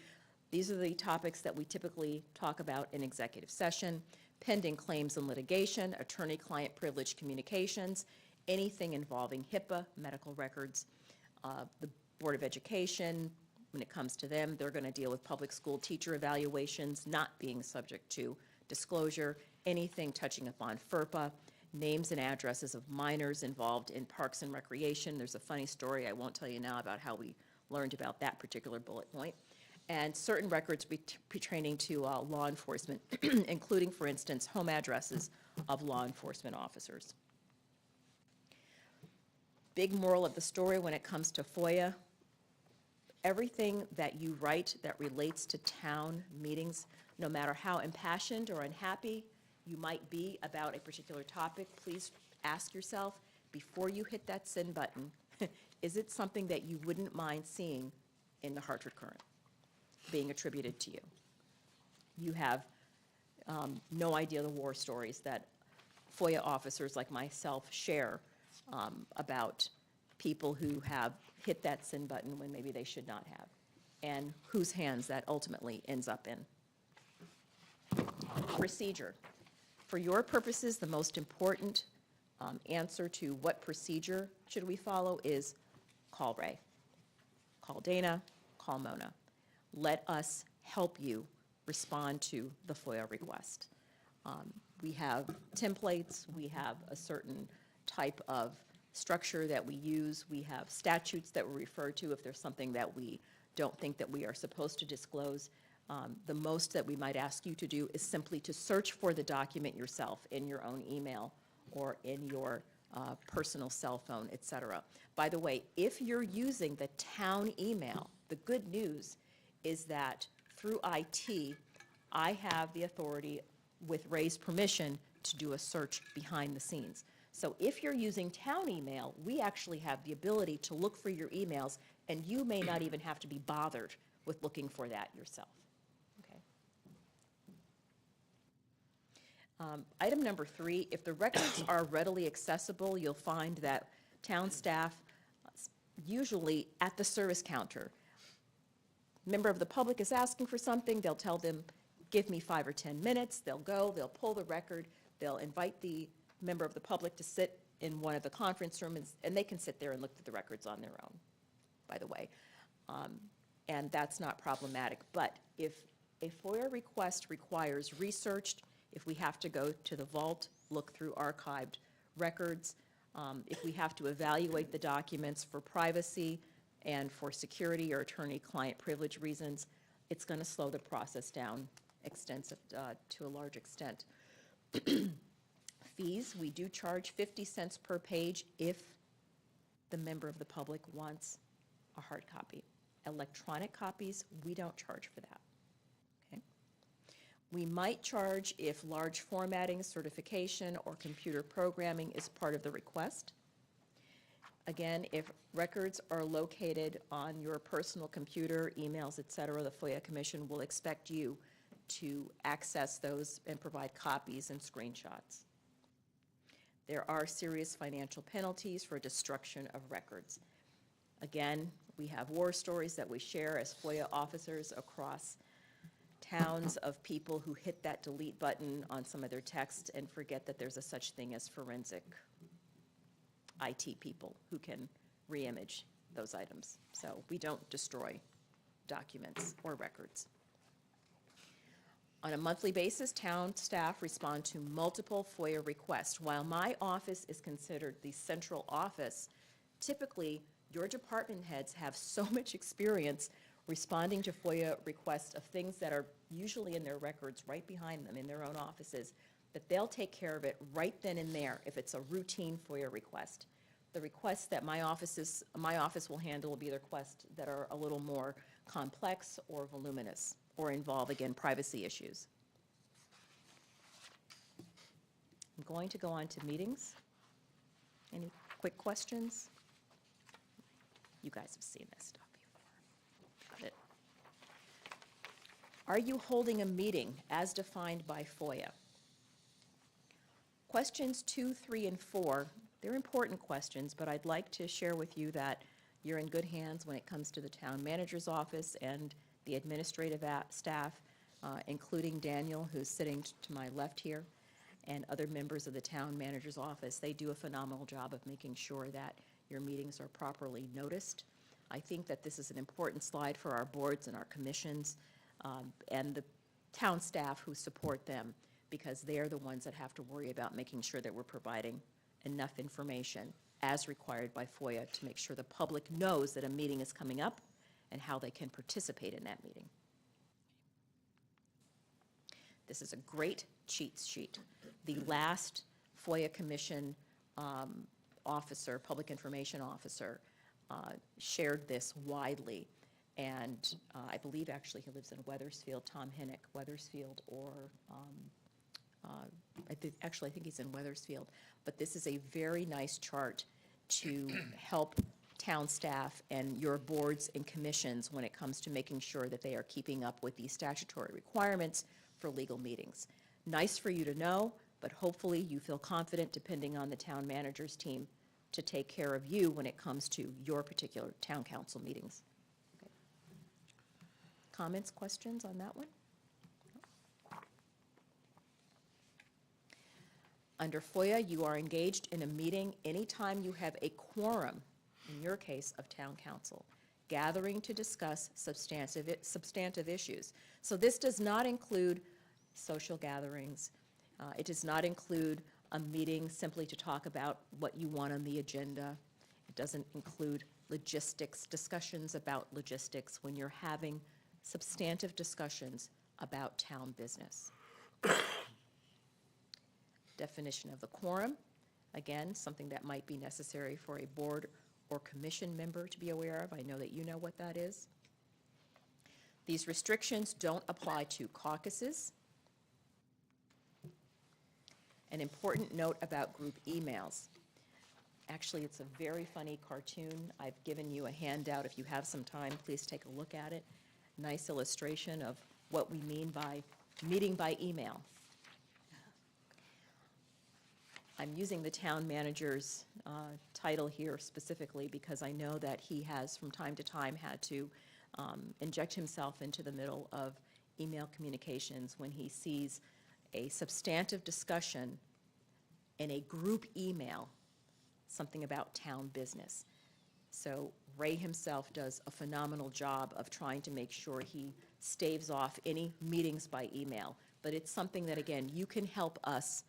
These are the topics that we typically talk about in executive session: pending claims and litigation, attorney-client privilege communications, anything involving HIPAA, medical records. The Board of Education, when it comes to them, they're going to deal with public school teacher evaluations not being subject to disclosure, anything touching upon FERPA, names and addresses of minors involved in parks and recreation. There's a funny story I won't tell you now about how we learned about that particular bullet point. And certain records pertaining to law enforcement, including, for instance, home addresses of law enforcement officers. Big moral of the story when it comes to FOIA: everything that you write that relates to town meetings, no matter how impassioned or unhappy you might be about a particular topic, please ask yourself, before you hit that send button, is it something that you wouldn't mind seeing in the Hartford Courant being attributed to you? You have no idea the war stories that FOIA officers like myself share about people who have hit that send button when maybe they should not have, and whose hands that ultimately ends up in. Procedure. For your purposes, the most important answer to what procedure should we follow is call Ray, call Dana, call Mona. Let us help you respond to the FOIA request. We have templates, we have a certain type of structure that we use, we have statutes that we refer to if there's something that we don't think that we are supposed to disclose. The most that we might ask you to do is simply to search for the document yourself in your own email or in your personal cell phone, et cetera. By the way, if you're using the town email, the good news is that through IT, I have the authority, with Ray's permission, to do a search behind the scenes. So if you're using town email, we actually have the ability to look for your emails, and you may not even have to be bothered with looking for that yourself. Okay. Item number 3, if the records are readily accessible, you'll find that town staff, usually at the service counter, member of the public is asking for something, they'll tell them, give me 5 or 10 minutes, they'll go, they'll pull the record, they'll invite the member of the public to sit in one of the conference rooms, and they can sit there and look through the records on their own, by the way. And that's not problematic. But if a FOIA request requires research, if we have to go to the vault, look through archived records, If we have to evaluate the documents for privacy and for security or attorney-client privilege reasons, it's going to slow the process down extensive, to a large extent. Fees, we do charge 50 cents per page if the member of the public wants a hard copy. Electronic copies, we don't charge for that. Okay. We might charge if large formatting, certification, or computer programming is part of the request. Again, if records are located on your personal computer, emails, et cetera, the FOIA Commission will expect you to access those and provide copies and screenshots. There are serious financial penalties for destruction of records. Again, we have war stories that we share as FOIA officers across towns of people who hit that delete button on some of their text and forget that there's a such thing as forensic IT people who can re-image those items. So we don't destroy documents or records. On a monthly basis, town staff respond to multiple FOIA requests. While my office is considered the central office, typically your department heads have so much experience responding to FOIA requests of things that are usually in their records right behind them in their own offices, that they'll take care of it right then and there if it's a routine FOIA request. The requests that my office will handle will be the requests that are a little more complex or voluminous or involve, again, privacy issues. I'm going to go on to meetings. Any quick questions? You guys have seen this stuff before. Got it. Are you holding a meeting as defined by FOIA? Questions 2, 3, and 4, they're important questions, but I'd like to share with you that you're in good hands when it comes to the town manager's office and the administrative staff, including Daniel, who's sitting to my left here, and other members of the town manager's office. They do a phenomenal job of making sure that your meetings are properly noticed. I think that this is an important slide for our boards and our commissions and the town staff who support them, because they're the ones that have to worry about making sure that we're providing enough information as required by FOIA to make sure the public knows that a meeting is coming up and how they can participate in that meeting. This is a great cheat sheet. The last FOIA Commission officer, public information officer, shared this widely. And I believe actually he lives in Weathersfield, Tom Hinnick, Weathersfield, or I think he's in Weathersfield. But this is a very nice chart to help town staff and your boards and commissions when it comes to making sure that they are keeping up with these statutory requirements for legal meetings. Nice for you to know, but hopefully you feel confident, depending on the town manager's team, to take care of you when it comes to your particular town council meetings. Okay. Comments, questions on that one? Under FOIA, you are engaged in a meeting anytime you have a quorum, in your case, of town council, gathering to discuss substantive issues. So this does not include social gatherings. It does not include a meeting simply to talk about what you want on the agenda. It doesn't include logistics, discussions about logistics when you're having substantive discussions about town business. Definition of the quorum, again, something that might be necessary for a board or commission member to be aware of. I know that you know what that is. These restrictions don't apply to caucuses. An important note about group emails. Actually, it's a very funny cartoon. I've given you a handout. If you have some time, please take a look at it. Nice illustration of what we mean by meeting by email. I'm using the town manager's title here specifically because I know that he has from time to time had to inject himself into the middle of email communications when he sees a substantive discussion in a group email, something about town business. So Ray himself does a phenomenal job of trying to make sure he staves off any meetings by email. But it's something that, again, you can help us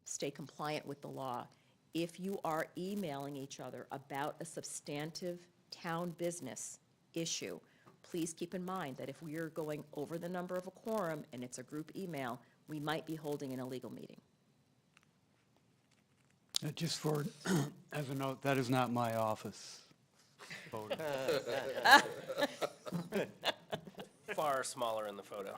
stay compliant with the law if you are emailing each other about a substantive town business issue, please keep in mind that if we are going over the number of a quorum and it's a group email, we might be holding an illegal meeting. Just for, as a note, that is not my office photo. Far smaller in the photo.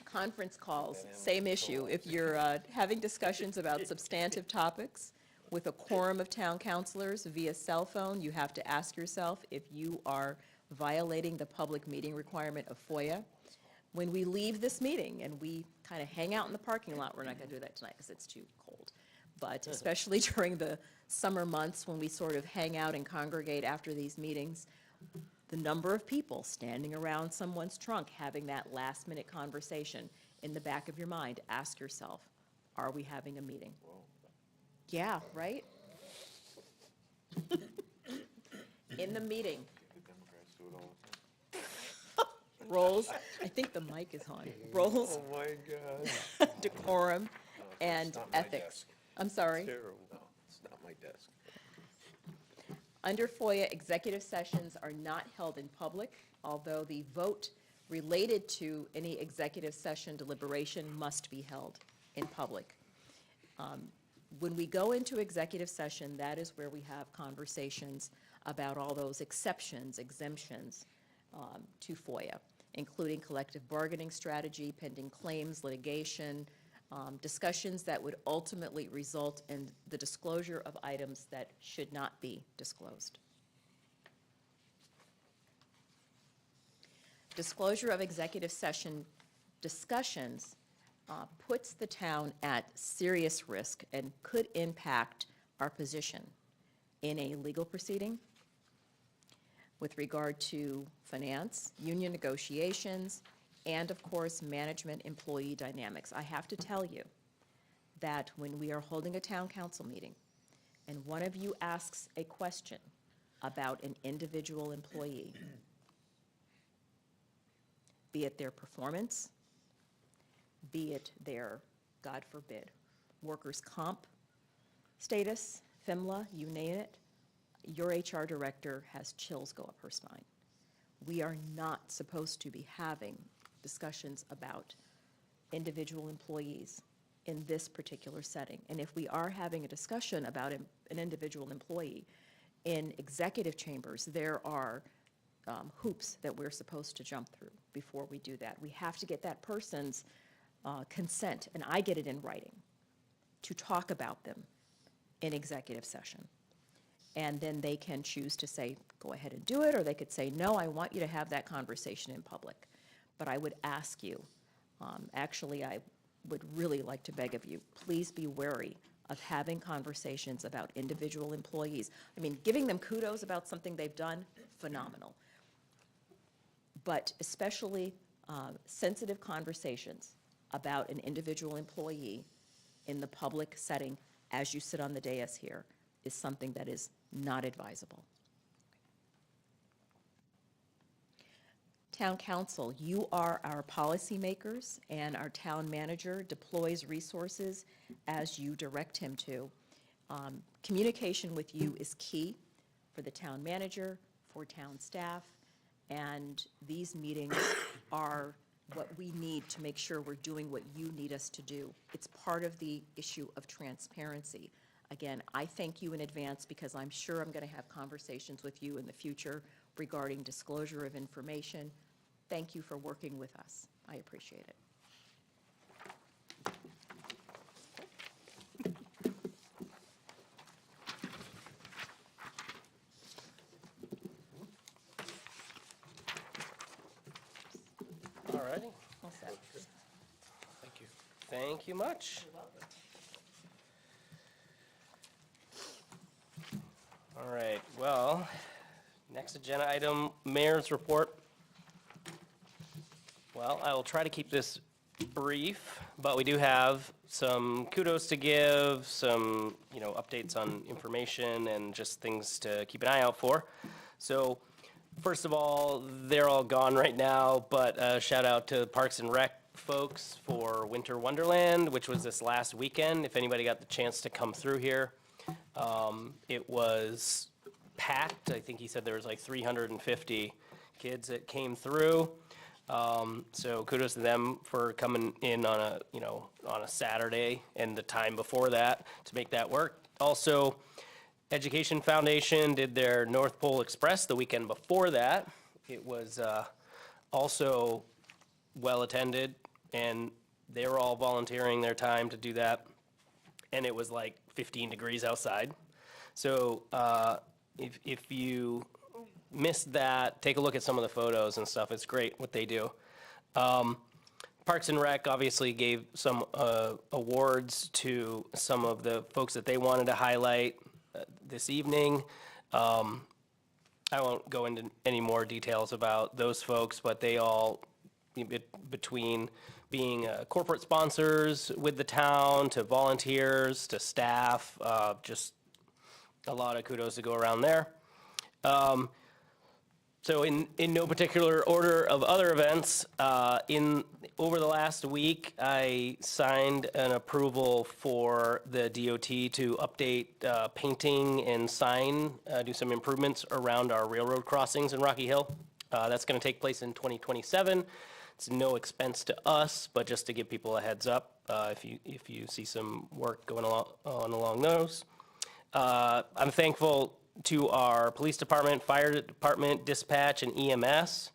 Conference calls, same issue. If you're having discussions about substantive topics with a quorum of town councilors via cell phone, you have to ask yourself if you are violating the public meeting requirement of FOIA. When we leave this meeting and we kind of hang out in the parking lot, we're not going to do that tonight because it's too cold. But especially during the summer months when we sort of hang out and congregate after these meetings, the number of people standing around someone's trunk having that last-minute conversation, in the back of your mind, ask yourself, are we having a meeting? Yeah, right? In the meeting. Roles, I think the mic is on. Roles. Oh, my God. Decorum and ethics. I'm sorry? Terrible. No, it's not my desk. Under FOIA, executive sessions are not held in public, although the vote related to any executive session deliberation must be held in public. When we go into executive session, that is where we have conversations about all those exceptions, exemptions to FOIA, including collective bargaining strategy, pending claims, litigation, discussions that would ultimately result in the disclosure of items that should not be disclosed. Disclosure of executive session discussions puts the town at serious risk and could impact our position in a legal proceeding with regard to finance, union negotiations, and of course, management-employee dynamics. I have to tell you that when we are holding a town council meeting and one of you asks a question about an individual employee, be it their performance, be it their, God forbid, workers' comp status, FMLA, you name it, your HR director has chills go up her spine. We are not supposed to be having discussions about individual employees in this particular setting. And if we are having a discussion about an individual employee in executive chambers, there are hoops that we're supposed to jump through before we do that. We have to get that person's consent, and I get it in writing, to talk about them in executive session. And then they can choose to say, go ahead and do it, or they could say, no, I want you to have that conversation in public. But I would ask you, actually, I would really like to beg of you, please be wary of having conversations about individual employees. I mean, giving them kudos about something they've done, phenomenal. But especially sensitive conversations about an individual employee in the public setting, as you sit on the dais here, is something that is not advisable. Town council, you are our policymakers, and our town manager deploys resources as you direct him to. Communication with you is key for the town manager, for town staff, and these meetings are what we need to make sure we're doing what you need us to do. It's part of the issue of transparency. Again, I thank you in advance because I'm sure I'm going to have conversations with you in the future regarding disclosure of information. Thank you for working with us. I appreciate it. All righty. All set. Thank you. Thank you much. All right, well, next agenda item, mayor's report. Well, I will try to keep this brief, but we do have some kudos to give, some, updates on information and just things to keep an eye out for. So First of all, they're all gone right now, but shout out to Parks and Rec folks for Winter Wonderland, which was this last weekend, if anybody got the chance to come through here. It was packed. I think he said there was like 350 kids that came through. So kudos to them for coming in on a, on a Saturday and the time before that to make that work. Also, Education Foundation did their North Pole Express the weekend before that. It was also well-attended, and they were all volunteering their time to do that. And it was like 15 degrees outside. So if you missed that, take a look at some of the photos and stuff. It's great what they do. Parks and Rec obviously gave some awards to some of the folks that they wanted to highlight this evening. I won't go into any more details about those folks, but they all, between being corporate sponsors with the town, to volunteers, to staff, just a lot of kudos to go around there. So in no particular order of other events, over the last week, I signed an approval for the DOT to update painting and sign, do some improvements around our railroad crossings in Rocky Hill. That's going to take place in 2027. It's no expense to us, but just to give people a heads up, if you see some work going along those. I'm thankful to our police department, fire department, dispatch, and EMS,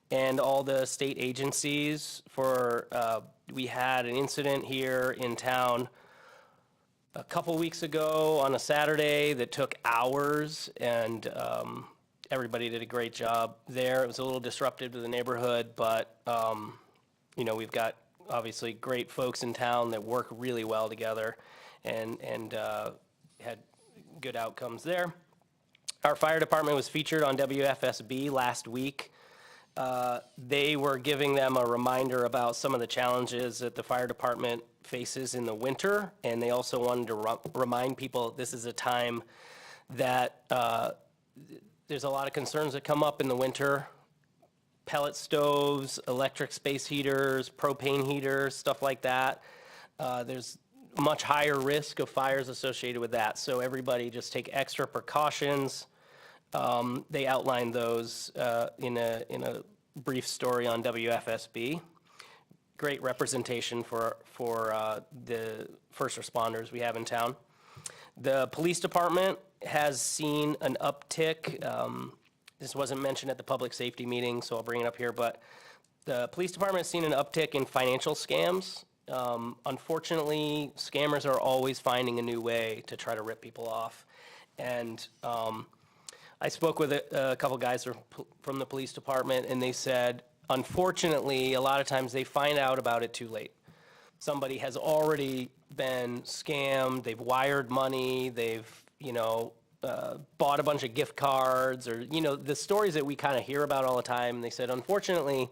and all the state agencies for, we had an incident here in town a couple weeks ago on a Saturday that took hours, and everybody did a great job there. It was a little disruptive to the neighborhood, but, we've got obviously great folks in town that work really well together and had good outcomes there. Our fire department was featured on WFSB last week. They were giving them a reminder about some of the challenges that the fire department faces in the winter, and they also wanted to remind people this is a time that there's a lot of concerns that come up in the winter. Pellet stoves, electric space heaters, propane heaters, stuff like that. There's much higher risk of fires associated with that, so everybody just take extra precautions. They outlined those in a brief story on WFSB. Great representation for the first responders we have in town. The police department has seen an uptick. This wasn't mentioned at the public safety meeting, so I'll bring it up here, but the police department has seen an uptick in financial scams. Unfortunately, scammers are always finding a new way to try to rip people off. And I spoke with a couple guys from the police department, and they said, unfortunately, a lot of times they find out about it too late. Somebody has already been scammed, they've wired money, they've, bought a bunch of gift cards, or, the stories that we kind of hear about all the time. And they said, unfortunately,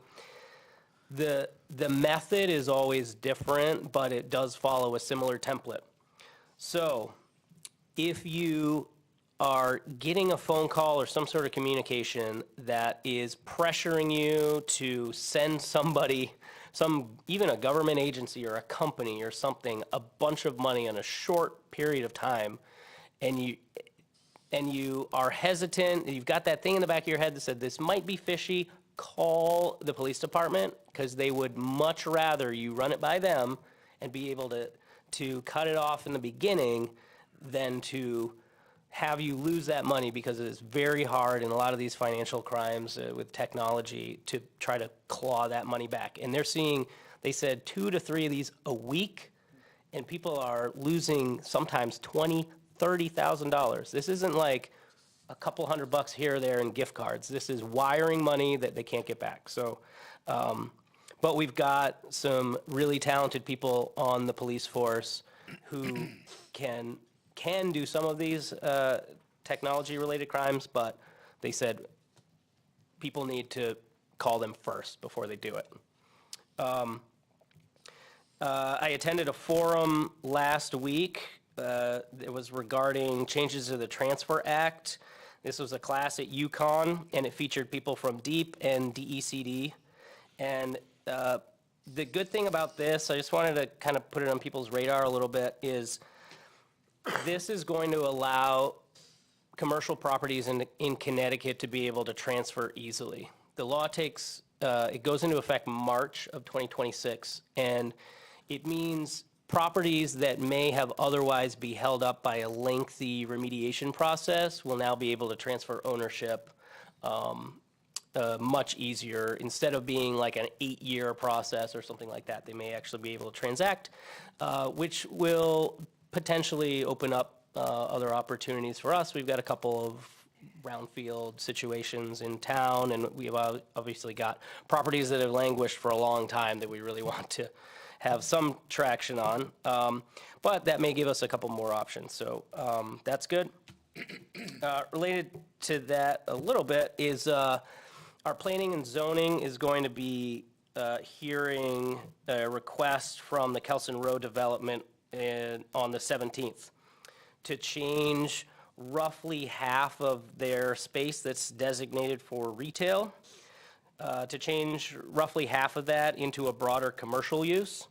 the method is always different, but it does follow a similar template. So if you are getting a phone call or some sort of communication that is pressuring you to send somebody, even a government agency or a company or something, a bunch of money in a short period of time, and you are hesitant, and you've got that thing in the back of your head that said this might be fishy, call the police department, because they would much rather you run it by them and be able to cut it off in the beginning than to have you lose that money, because it is very hard in a lot of these financial crimes with technology to try to claw that money back. And they said 2 to 3 of these a week, and people are losing sometimes $20,000, $30,000. This isn't like a couple $100 here or there in gift cards. This is wiring money that they can't get back. So, but we've got some really talented people on the police force who can do some of these technology-related crimes, but they said people need to call them first before they do it. I attended a forum last week. It was regarding changes to the Transfer Act. This was a class at UConn, and it featured people from DEEP and DECD. And the good thing about this, I just wanted to kind of put it on people's radar a little bit, is this is going to allow commercial properties in Connecticut to be able to transfer easily. The law takes, it goes into effect March of 2026, and it means properties that may have otherwise be held up by a lengthy remediation process will now be able to transfer ownership much easier. Instead of being like an 8-year process or something like that, they may actually be able to transact, which will potentially open up other opportunities for us. We've got a couple of brownfield situations in town, and we've obviously got properties that have languished for a long time that we really want to have some traction on. But that may give us a couple more options, so that's good. Related to that a little bit is our planning and zoning is going to be hearing a request from the Kelson Road Development on the 17th to change roughly half of their space that's designated for retail, to change roughly half of that into a broader commercial use.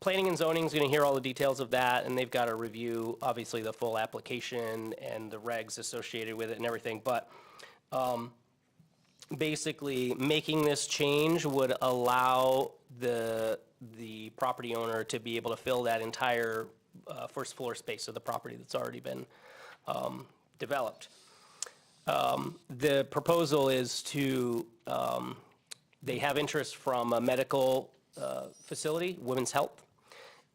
Planning and zoning is going to hear all the details of that, and they've got to review, obviously, the full application and the regs associated with it and everything. But basically, making this change would allow the property owner to be able to fill that entire first floor space of the property that's already been developed. The proposal is to, they have interest from a medical facility, Women's Health,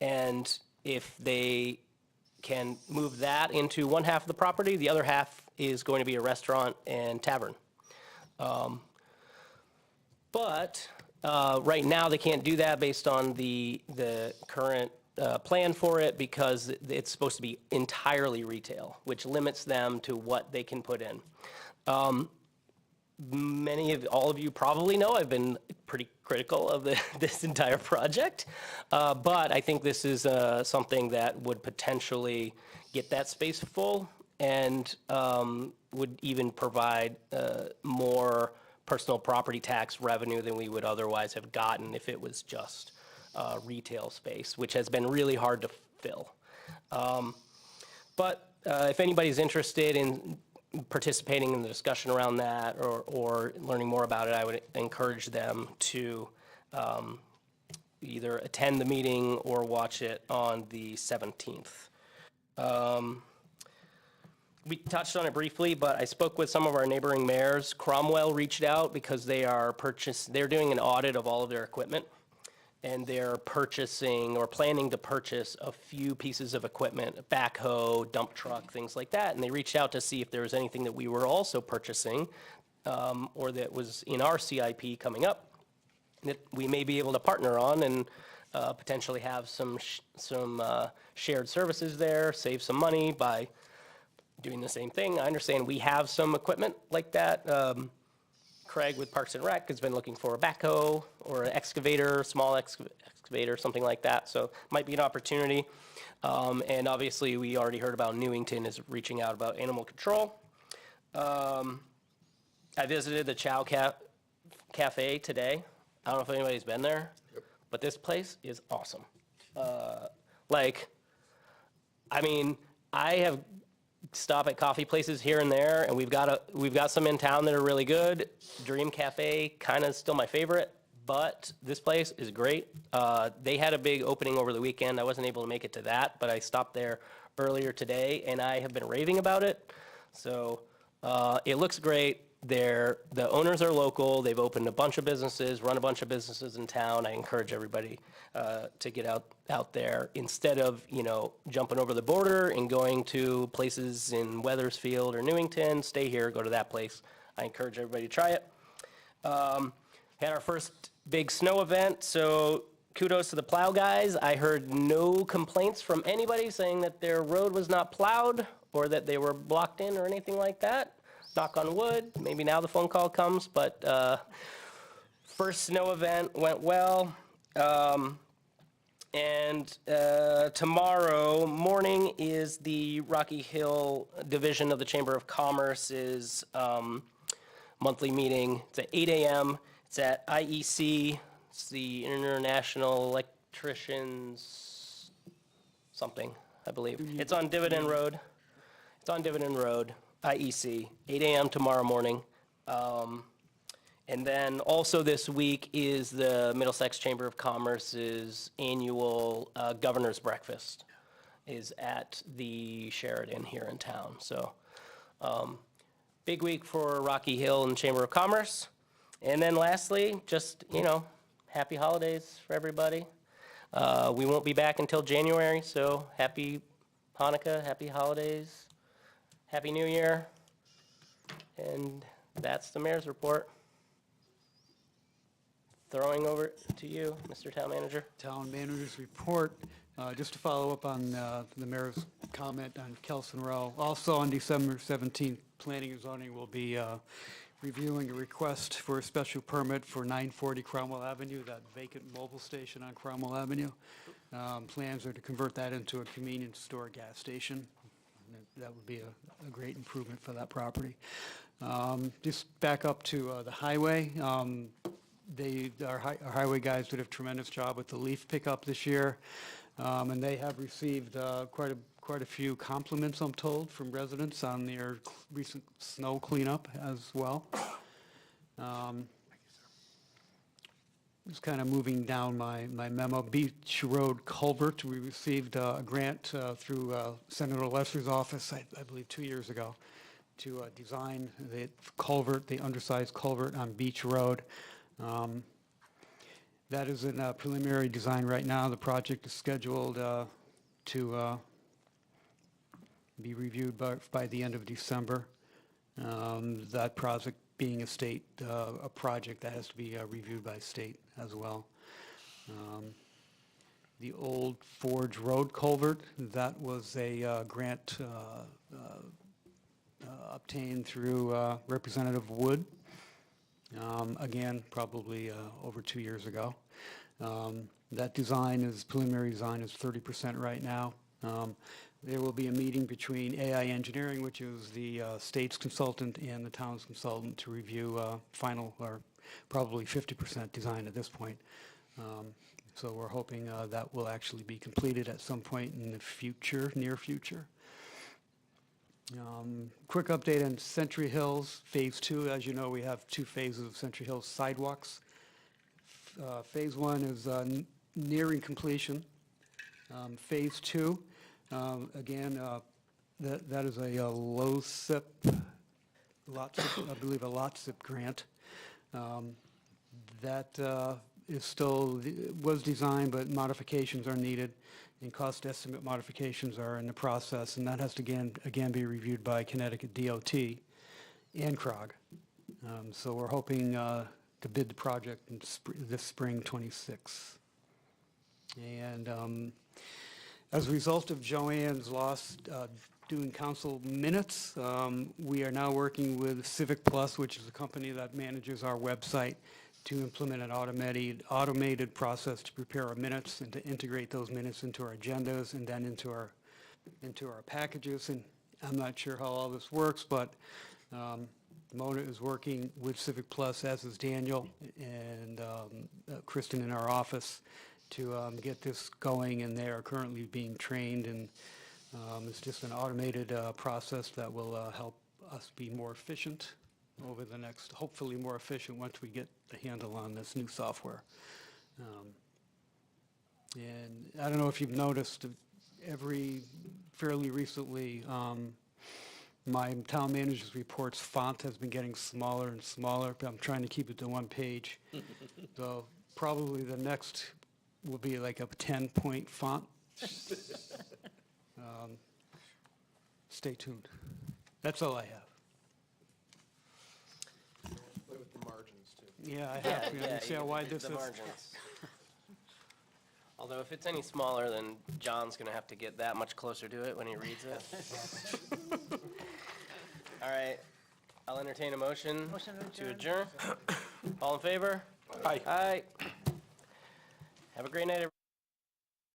and if they can move that into one half of the property, the other half is going to be a restaurant and tavern. But right now, they can't do that based on the current plan for it, because it's supposed to be entirely retail, which limits them to what they can put in. All of you probably know I've been pretty critical of this entire project, but I think this is something that would potentially get that space full and would even provide more personal property tax revenue than we would otherwise have gotten if it was just retail space, which has been really hard to fill. But if anybody's interested in participating in the discussion around that or learning more about it, I would encourage them to either attend the meeting or watch it on the 17th. We touched on it briefly, but I spoke with some of our neighboring mayors. Cromwell reached out because they're doing an audit of all of their equipment, and they're purchasing or planning to purchase a few pieces of equipment, a backhoe, dump truck, things like that. And they reached out to see if there was anything that we were also purchasing or that was in our CIP coming up that we may be able to partner on and potentially have some shared services there, save some money by doing the same thing. I understand we have some equipment like that. Craig with Parks and Rec has been looking for a backhoe or an excavator, small excavator, something like that. So might be an opportunity. And obviously, we already heard about Newington is reaching out about animal control. I visited the Chow Cafe today. I don't know if anybody's been there, but this place is awesome. I have stop at coffee places here and there, and we've got some in town that are really good. Dream Cafe, kind of still my favorite, but this place is great. They had a big opening over the weekend. I wasn't able to make it to that, but I stopped there earlier today, and I have been raving about it. So it looks great. The owners are local. They've opened a bunch of businesses, run a bunch of businesses in town. I encourage everybody to get out there instead of, jumping over the border and going to places in Weathersfield or Newington. Stay here, go to that place. I encourage everybody to try it. Had our first big snow event, so kudos to the plow guys. I heard no complaints from anybody saying that their road was not plowed or that they were blocked in or anything like that. Knock on wood, maybe now the phone call comes, but first snow event went well. And tomorrow morning is is the Rocky Hill Division of the Chamber of Commerce's monthly meeting. It's at 8 a.m. It's at IEC. It's the International Electricians something, I believe. It's on Dividend Road. It's on Dividend Road, IEC, 8 a.m. tomorrow morning. And then also this week is the Middlesex Chamber of Commerce's annual Governor's Breakfast is at the Sheridan here in town. So big week for Rocky Hill and Chamber of Commerce. And then lastly, just, happy holidays for everybody. We won't be back until January, so happy Hanukkah, happy holidays, happy New Year. And that's the mayor's report. Throwing over to you, Mr. Town Manager. Town Manager's report, just to follow up on the mayor's comment on Kelson Row. Also on December 17th, Planning and Zoning will be reviewing a request for a special permit for 940 Cromwell Avenue, that vacant mobile station on Cromwell Avenue. Plans are to convert that into a convenience store gas station. That would be a great improvement for that property. Just back up to the highway. Our highway guys did a tremendous job with the leaf pickup this year, and they have received quite a few compliments, I'm told, from residents on their recent snow cleanup as well. Just kind of moving down my memo, Beach Road Culvert, we received a grant through Senator Lesser's office, I believe 2 years ago, to design the culvert, the undersized culvert on Beach Road. That is in preliminary design right now. The project is scheduled to be reviewed by the end of December. That project being a project that has to be reviewed by state as well. The Old Forge Road culvert, that was a grant obtained through Representative Wood. Again, probably over 2 years ago. That preliminary design is 30% right now. There will be a meeting between AI Engineering, which is the state's consultant, and the town's consultant to review final, or probably 50% design at this point. So we're hoping that will actually be completed at some point in the near future. Quick update on Century Hills Phase 2. As you know, we have 2 phases of Century Hills sidewalks. Phase 1 is nearing completion. Phase 2, again, that is a low SIP, I believe a lot SIP grant. That was designed, but modifications are needed, and cost estimate modifications are in the process, and that has to again be reviewed by Connecticut DOT and CROG. So we're hoping to bid the project in this spring 26. And as a result of Joanne's loss doing council minutes, we are now working with Civic Plus, which is a company that manages our website, to implement an automated process to prepare our minutes and to integrate those minutes into our agendas and then into our packages. And I'm not sure how all this works, but Mona is working with Civic Plus, as is Daniel and Kristen in our office, to get this going, and they are currently being trained, and it's just an automated process that will help us be more efficient over the next, hopefully more efficient once we get the handle on this new software. And I don't know if you've noticed, fairly recently, my town manager's report's font has been getting smaller and smaller, but I'm trying to keep it to 1 page. So probably the next will be like a 10-point font. Stay tuned. That's all I have. With the margins, too. Yeah, I have. You see how wide this The is? margins. Although if it's any smaller, then John's going to have to get that much closer to it when he reads it. All right, I'll entertain a motion to adjourn. All in favor? Aye. Aye. Have a great night, everybody.